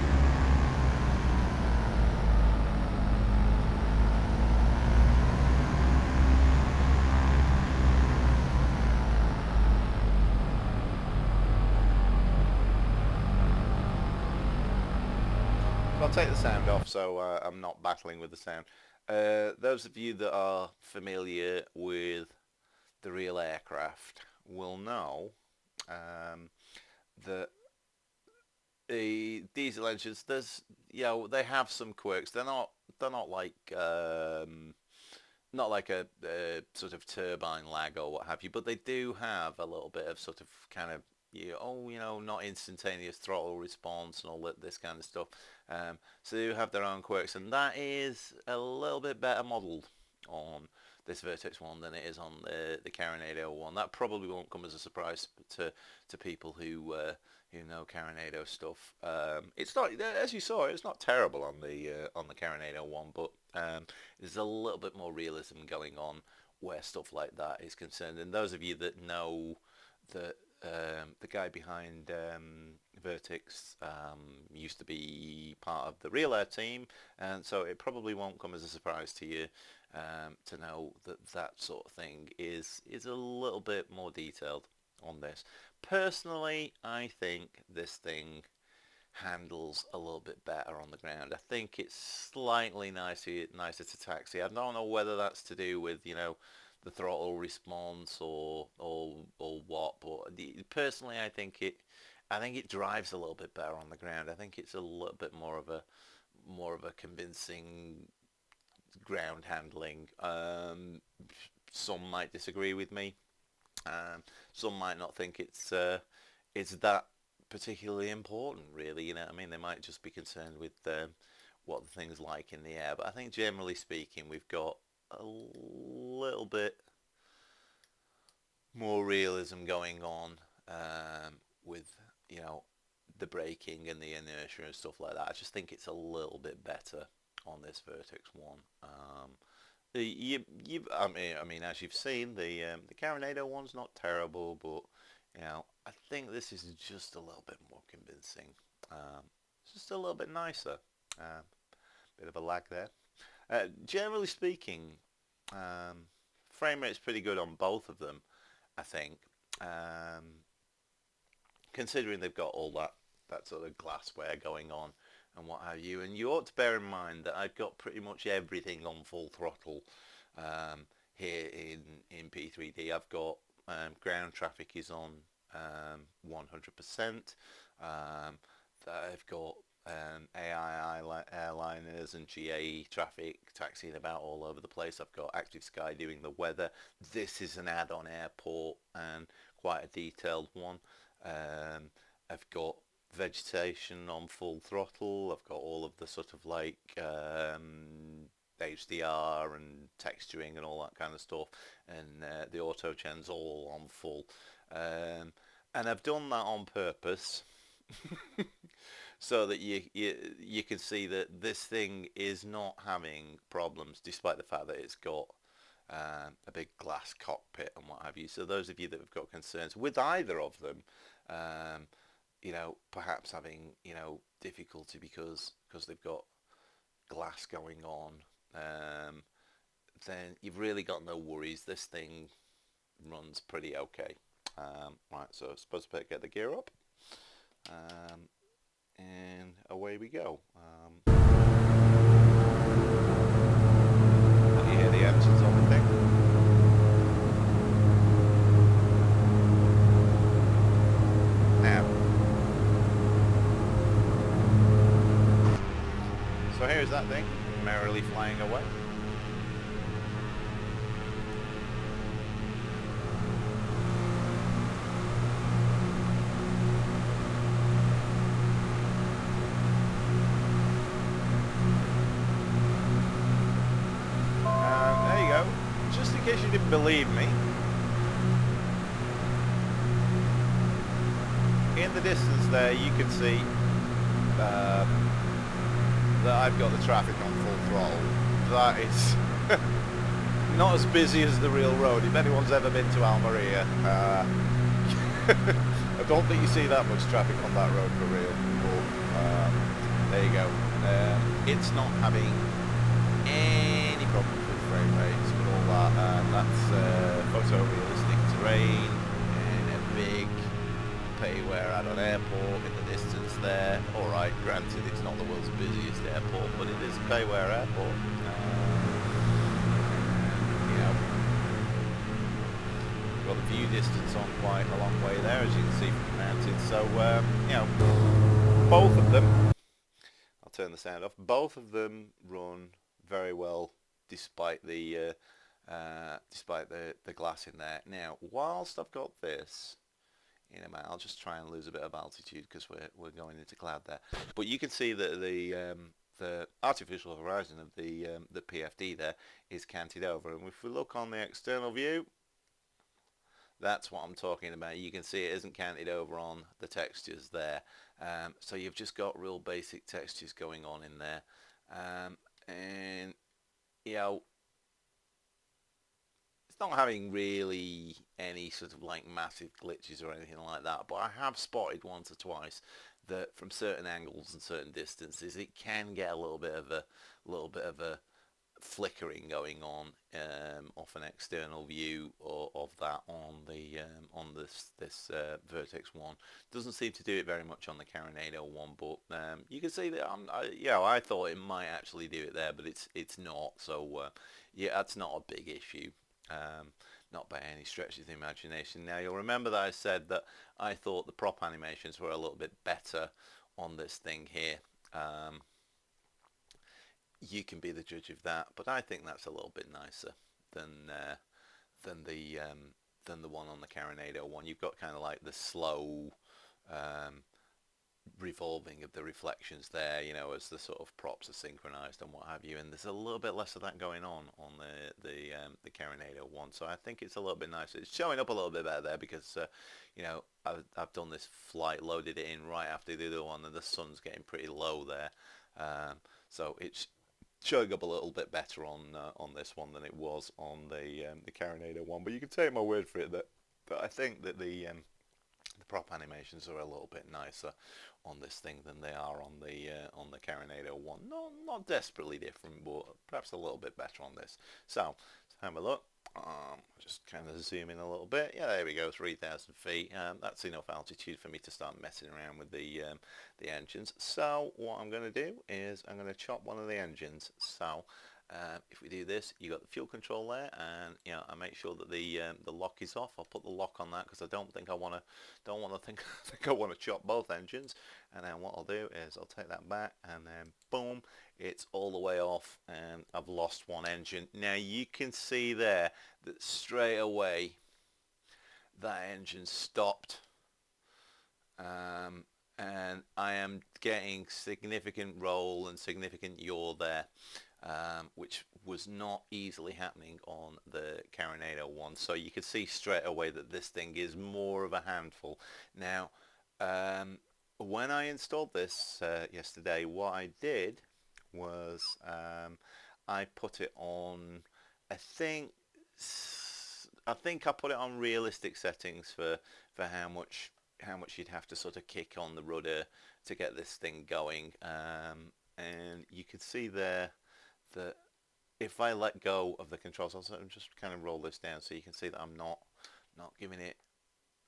I'll take the sound off so I'm not battling with the sound. Those of you that are familiar with the real aircraft will know that the diesel engines, they have some quirks. They're not like not like a sort of turbine lag or what have you, but they do have a little bit of sort of kind of not instantaneous throttle response and all this kind of stuff. So they do have their own quirks, and that is a little bit better modelled on this Vertex one than it is on the Carenado one. That probably won't come as a surprise to people who know Carenado stuff. It's not, as you saw, it's not terrible on the Carenado one, but there's a little bit more realism going on where stuff like that is concerned. And those of you that know that the guy behind Vertex used to be part of the Real Air team, and so it probably won't come as a surprise to you to know that sort of thing is a little bit more detailed on this. Personally, I think this thing handles a little bit better on the ground. I think it's slightly nicer to taxi. I don't know whether that's to do with the throttle response or what, but personally I think it drives a little bit better on the ground. I think it's a little bit more of a convincing ground handling. Some might disagree with me. Some might not think it's that particularly important, really. You know what I mean? They might just be concerned with what the thing's like in the air. But I think generally speaking, we've got a little bit more realism going on with the braking and the inertia and stuff like that. I just think it's a little bit better on this Vertex one. I mean, as you've seen, the Carenado one's not terrible, but I think this is just a little bit more convincing. It's just a little bit nicer. Bit of a lag there. Generally speaking, frame rate's pretty good on both of them, I think. Um, Considering they've got all that sort of glassware going on and what have you. And you ought to bear in mind that I've got pretty much everything on full throttle here in P3D. I've got ground traffic is on 100%. I've got AI airliners and GA traffic taxiing about all over the place. I've got Active Sky doing the weather. This is an add-on airport and quite a detailed one. I've got vegetation on full throttle. I've got all of the sort of like HDR and texturing and all that kind of stuff, and the auto gen's all on full. And I've done that on purpose so that you can see that this thing is not having problems, despite the fact that it's got a big glass cockpit and what have you. So those of you that have got concerns with either of them, perhaps having difficulty because they've got glass going on, then you've really got no worries. This thing runs pretty okay. Right, so I'm supposed to get the gear up, and away we go. Can you hear the engines on the thing? Now, so here's that thing merrily flying away. There you go. Just in case you didn't believe me, in the distance there you can see that I've got the traffic on full throttle. That is not as busy as the real road. If anyone's ever been to Almeria, I don't think you see that much traffic on that road for real. But there you go. It's not having any problems with frame rates and all that. That's photorealistic terrain and a big payware add-on airport in the distance there. Alright, granted it's not the world's busiest airport, but it is a payware airport. We've got the view distance on quite a long way there, as you can see from the mountain. So, both of them, I'll turn the sound off, both of them run very well despite the glass in there. Now, whilst I've got this in a minute, I'll just try and lose a bit of altitude because we're going into cloud there. But you can see that the artificial horizon of the PFD there is canted over, and if we look on the external view, that's what I'm talking about. You can see it isn't canted over on the textures there. So you've just got real basic textures going on in there, and it's not having really any sort of like massive glitches or anything like that, but I have spotted once or twice that from certain angles and certain distances it can get a little bit of a flickering going on off an external view of that on this Vertex one. Doesn't seem to do it very much on the Carenado one, but you can see that I thought it might actually do it there, but it's not. So that's not a big issue. Not by any stretch of the imagination. Now you'll remember that I said that I thought the prop animations were a little bit better on this thing here. You can be the judge of that, but I think that's a little bit nicer than the one on the Carenado one. You've got kind of like the slow revolving of the reflections there, as the sort of props are synchronized and what have you, and there's a little bit less of that going on the Carenado one. So I think it's a little bit nicer. It's showing up a little bit better there because I've done this flight, loaded it in right after the other one, and the sun's getting pretty low there, so it's showing up a little bit better on this one than it was on the Carenado one. But you can take my word for it that I think that the prop animations are a little bit nicer on this thing than they are on the Carenado one. Not desperately different, but perhaps a little bit better on this. So let's have a look. Just kind of zoom in a little bit. Yeah, there we go, 3,000 feet. That's enough altitude for me to start messing around with the engines. So what I'm going to do is I'm going to chop one of the engines. So if we do this, you got the fuel control there, and I make sure that the lock is off. I'll put the lock on that because I don't want to think I want to chop both engines. And then what I'll do is I'll take that back, and then boom, it's all the way off, and I've lost one engine. Now you can see there that straight away that engine stopped, and I am getting significant roll and significant yaw there. Which was not easily happening on the Carenado one. So you can see straight away that this thing is more of a handful. Now, when I installed this yesterday, what I did was I put it on, I think I put it on realistic settings for how much you'd have to sort of kick on the rudder to get this thing going. And you can see there that if I let go of the controls, I'll just kind of roll this down so you can see that I'm not giving it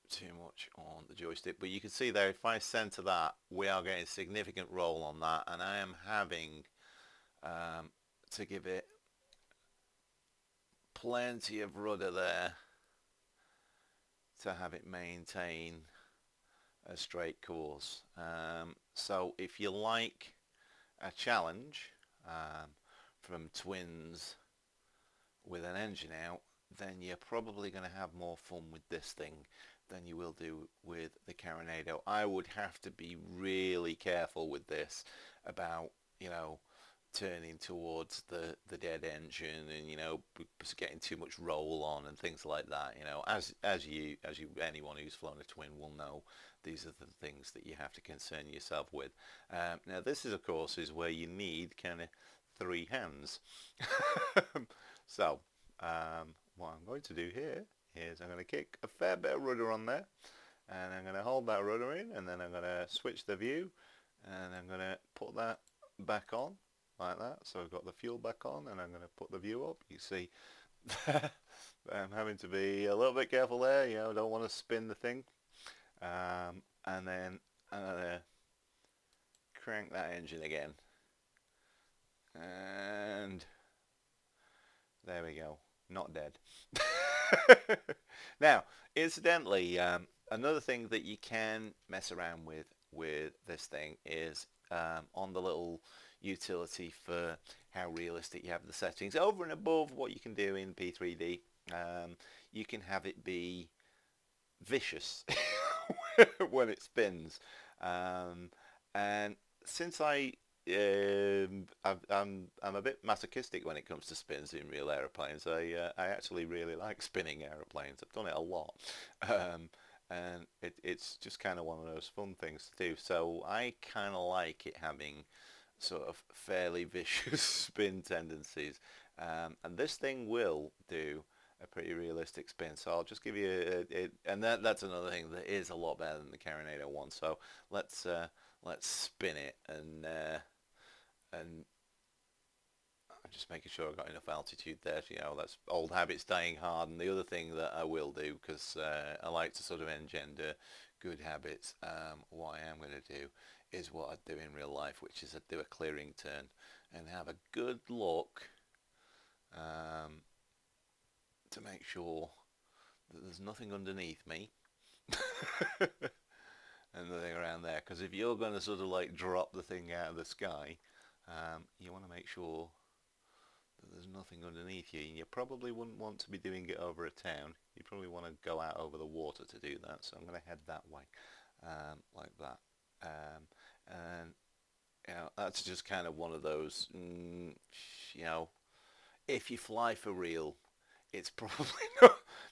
too much on the joystick. But you can see there, if I center that, we are getting significant roll on that, and I am having to give it plenty of rudder there to have it maintain a straight course. So if you like a challenge from twins with an engine out, then you're probably going to have more fun with this thing than you will do with the Carenado. I would have to be really careful with this about, turning towards the dead engine and, getting too much roll on and things like that. As anyone who's flown a twin will know, these are the things that you have to concern yourself with. Now this is, of course, is where you need kind of 3 hands. So what I'm going to do here is I'm going to kick a fair bit of rudder on there, and I'm going to hold that rudder in, and then I'm going to switch the view, and I'm going to put that back on like that. So I've got the fuel back on, and I'm going to put the view up. You see I'm having to be a little bit careful there. I don't want to spin the thing. And then I'm going to crank that engine again. And there we go, not dead. Now, incidentally, another thing that you can mess around with this thing is on the little utility for how realistic you have the settings. Over and above what you can do in P3D, you can have it be vicious when it spins. And since I'm a bit masochistic when it comes to spins in real aeroplanes. I actually really like spinning aeroplanes. I've done it a lot, and it's just kind of one of those fun things to do. So I kind of like it having sort of fairly vicious spin tendencies, and this thing will do a pretty realistic spin. So I'll just give you and that's another thing that is a lot better than the Carenado one. So let's spin it, and I'm just making sure I've got enough altitude there. That's old habits dying hard. And the other thing that I will do, because I like to sort of engender good habits, what I am going to do is what I do in real life, which is I do a clearing turn and have a good look to make sure that there's nothing underneath me and nothing around there. Because if you're going to sort of like drop the thing out of the sky, you want to make sure that there's nothing underneath you, and you probably wouldn't want to be doing it over a town. You probably want to go out over the water to do that. So I'm going to head that way, like that. And that's just kind of one of those, if you fly for real, it's probably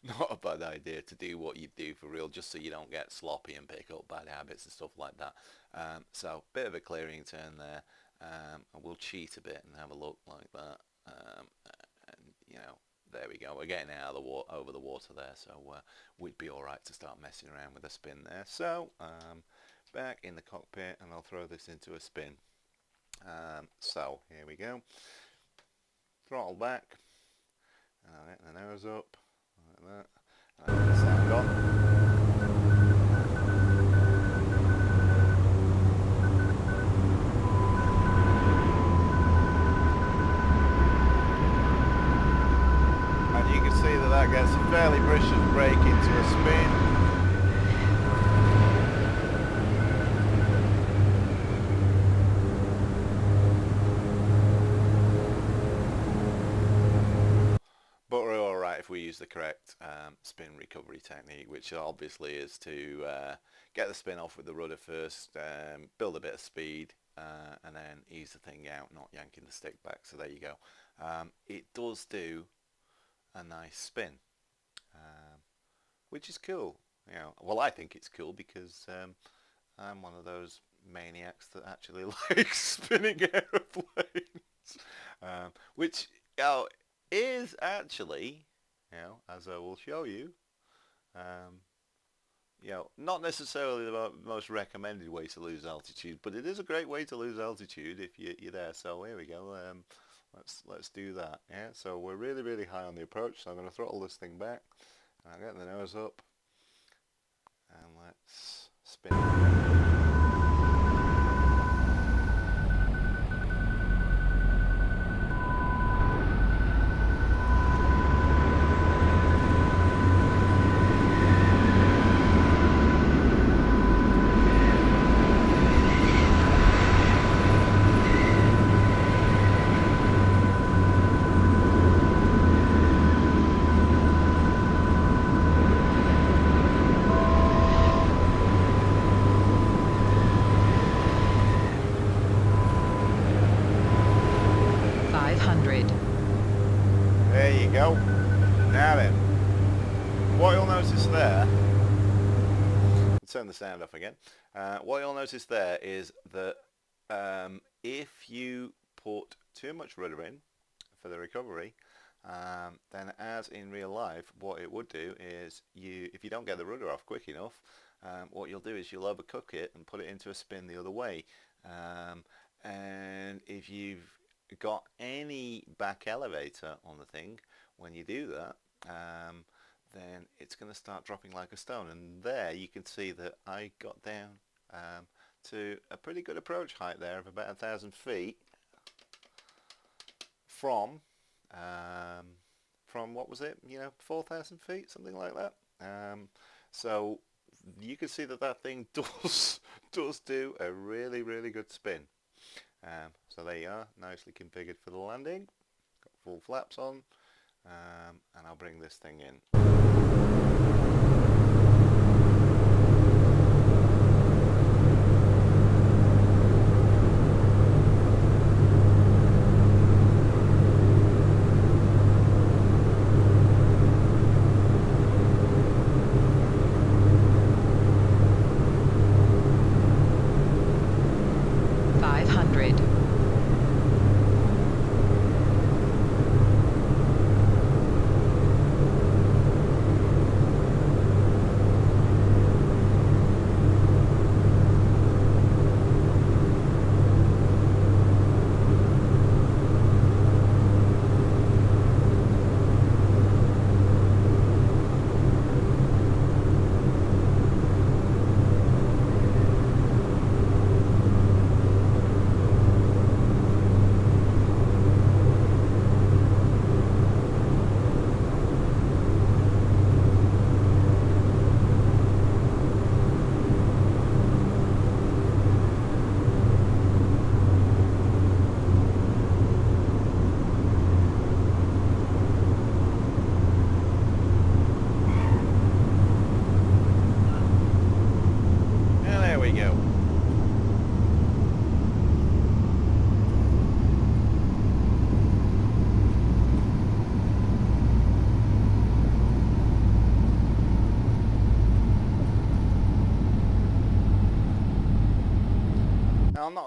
not a bad idea to do what you do for real, just so you don't get sloppy and pick up bad habits and stuff like that. So bit of a clearing turn there, And we'll cheat a bit and have a look like that. And you know, there we go. We're getting out of the water, over the water there, so we'd be all right to start messing around with a spin there. So back in the cockpit, and I'll throw this into a spin. So here we go. Throttle back. I'll get the nose up like that. And I'll get the sound on. That gets a fairly vicious break into a spin. But we're alright if we use the correct spin recovery technique, which obviously is to get the spin off with the rudder first, build a bit of speed, and then ease the thing out, not yanking the stick back. So there you go. It does do a nice spin, which is cool. You know, well, I think it's cool because I'm one of those maniacs that actually likes spinning aeroplanes, which is actually, as I will show you, not necessarily the most recommended way to lose altitude, but it is a great way to lose altitude if you're there. So here we go. Let's do that. Yeah, so we're really high on the approach, so I'm going to throttle this thing back, and I'll get the nose up, and let's spin. There you go. Now then, what you'll notice there, I'll turn the sound off again. What you'll notice there is that if you put too much rudder in for the recovery, then as in real life, what it would do is if you don't get the rudder off quick enough, what you'll do is you'll overcook it and put it into a spin the other way. And if you've got any back elevator on the thing, when you do that, then it's going to start dropping like a stone. And there you can see that I got down to a pretty good approach height there of about 1,000 feet from what was it, 4,000 feet, something like that. So you can see that thing does do a really good spin. So there you are, nicely configured for the landing. Got full flaps on, and I'll bring this thing in. 500.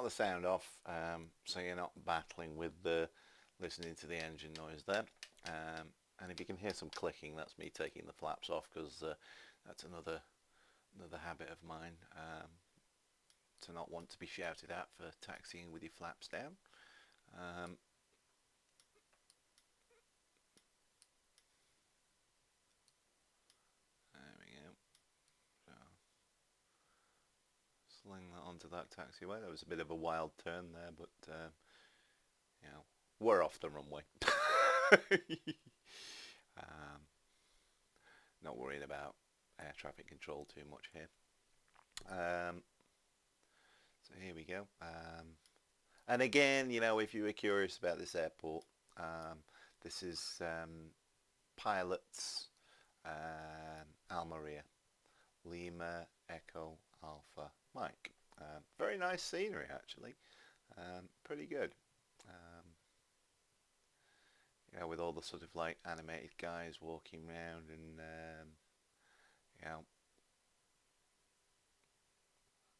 the sound off, so you're not battling with the listening to the engine noise there. And if you can hear some clicking, that's me taking the flaps off, because that's another habit of mine, to not want to be shouted at for taxiing with your flaps down. There we go. So, sling that onto that taxiway. That was a bit of a wild turn there, but you know, we're off the runway. Not worrying about air traffic control too much here. So here we go. And again, you know, if you were curious about this airport, this is Pilots Almeria, Lima Echo Alpha Mike. Very nice scenery, actually. Pretty good. You know, with all the sort of like animated guys walking around, and you know,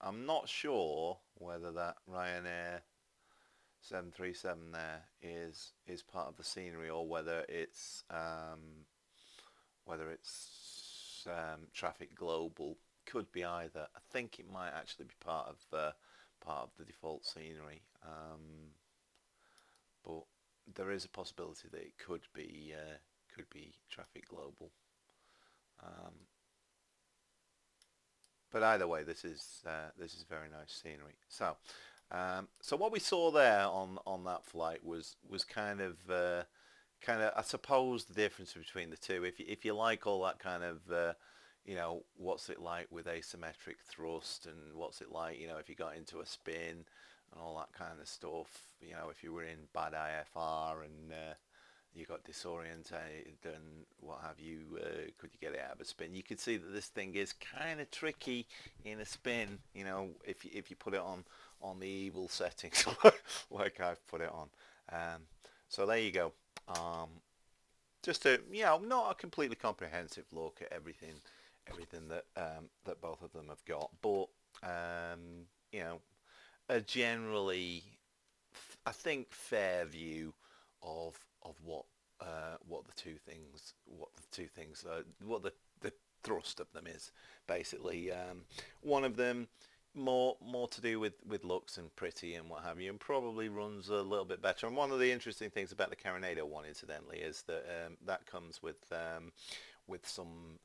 I'm not sure whether that Ryanair 737 there is part of the scenery, or whether it's Traffic Global. Could be either. I think it might actually be part of the default scenery, but there is a possibility that it could be Traffic Global. But either way, this is very nice scenery. So, so what we saw there on that flight was kind of I suppose the difference between the two. If you like all that kind of you know, what's it like with asymmetric thrust, and what's it like, you know, if you got into a spin and all that kind of stuff, you know, if you were in bad IFR and you got disorientated and what have you, could you get it out of a spin? You could see that this thing is kind of tricky in a spin, you know, if you put it on the evil settings like I've put it on. So there you go. Just a, you know, not a completely comprehensive look at everything that that both of them have got, but you know, a generally, I think, fair view of what the thrust of them is. Basically, one of them more to do with looks and pretty and what have you, and probably runs a little bit better. And one of the interesting things about the Carenado one, incidentally, is that that comes with some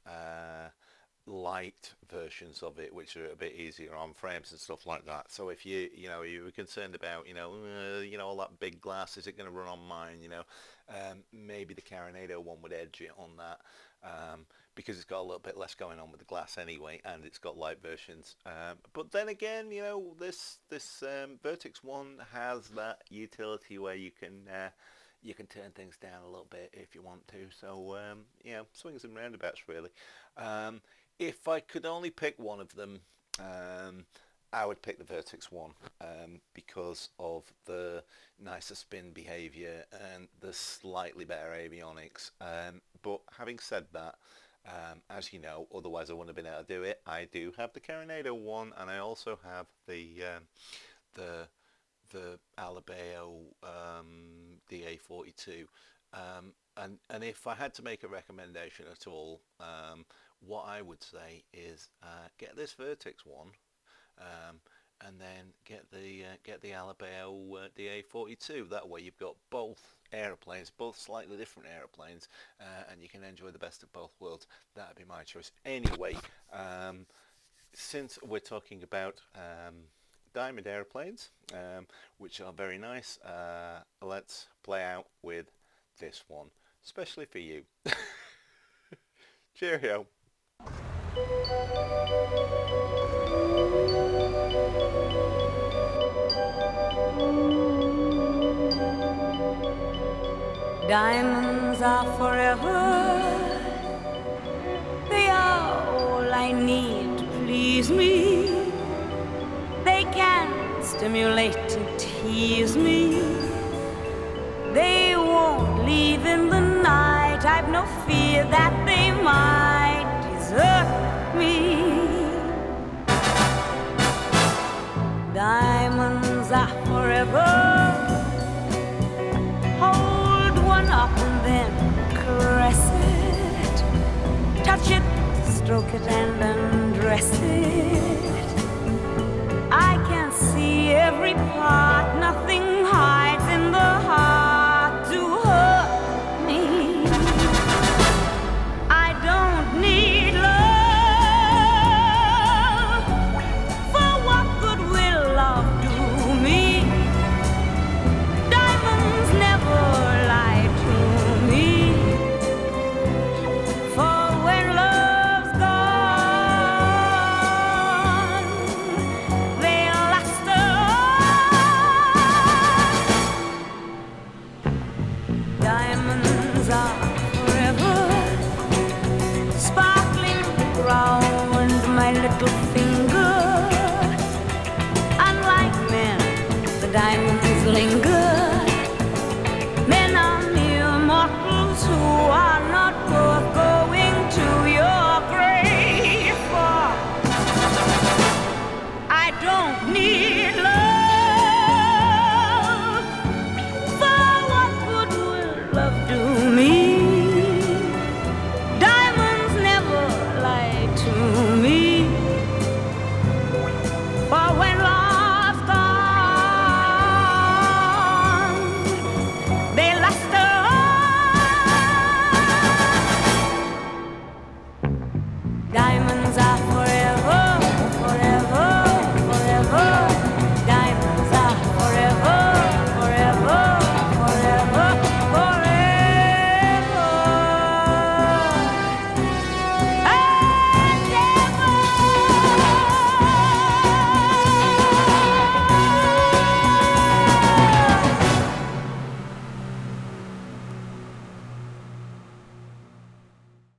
light versions of it, which are a bit easier on frames and stuff like that. So if you were concerned about all that big glass, is it going to run on mine, maybe the Carenado one would edge it on that, because it's got a little bit less going on with the glass anyway, and it's got light versions. But then again, this Vertex one has that utility where you can turn things down a little bit if you want to. So swings and roundabouts, really. If I could only pick one of them, I would pick the Vertex one, because of the nicer spin behaviour and the slightly better avionics. But having said that, as you know, otherwise I wouldn't have been able to do it, I do have the Carenado one, and I also have the Alabeo DA62. And if I had to make a recommendation at all, what I would say is get this Vertex one, and then get the Alabeo DA62. That way you've got both aeroplanes, both slightly different aeroplanes, and you can enjoy the best of both worlds. That'd be my choice. Anyway, since we're talking about diamond aeroplanes, which are very nice, let's play out with this one, especially for you. Cheerio. Diamonds are forever. They are all I need to please me. They can stimulate and tease me. They won't leave in the night. I've no fear that they might desert me. Diamonds are forever. Hold one up and then caress it. Touch it, stroke it and undress it. I can see every part, nothing hides in the heart to hurt me. I don't need love, for what good will love do me? Diamonds never lie to me, for when love's gone, they'll last on. Diamonds are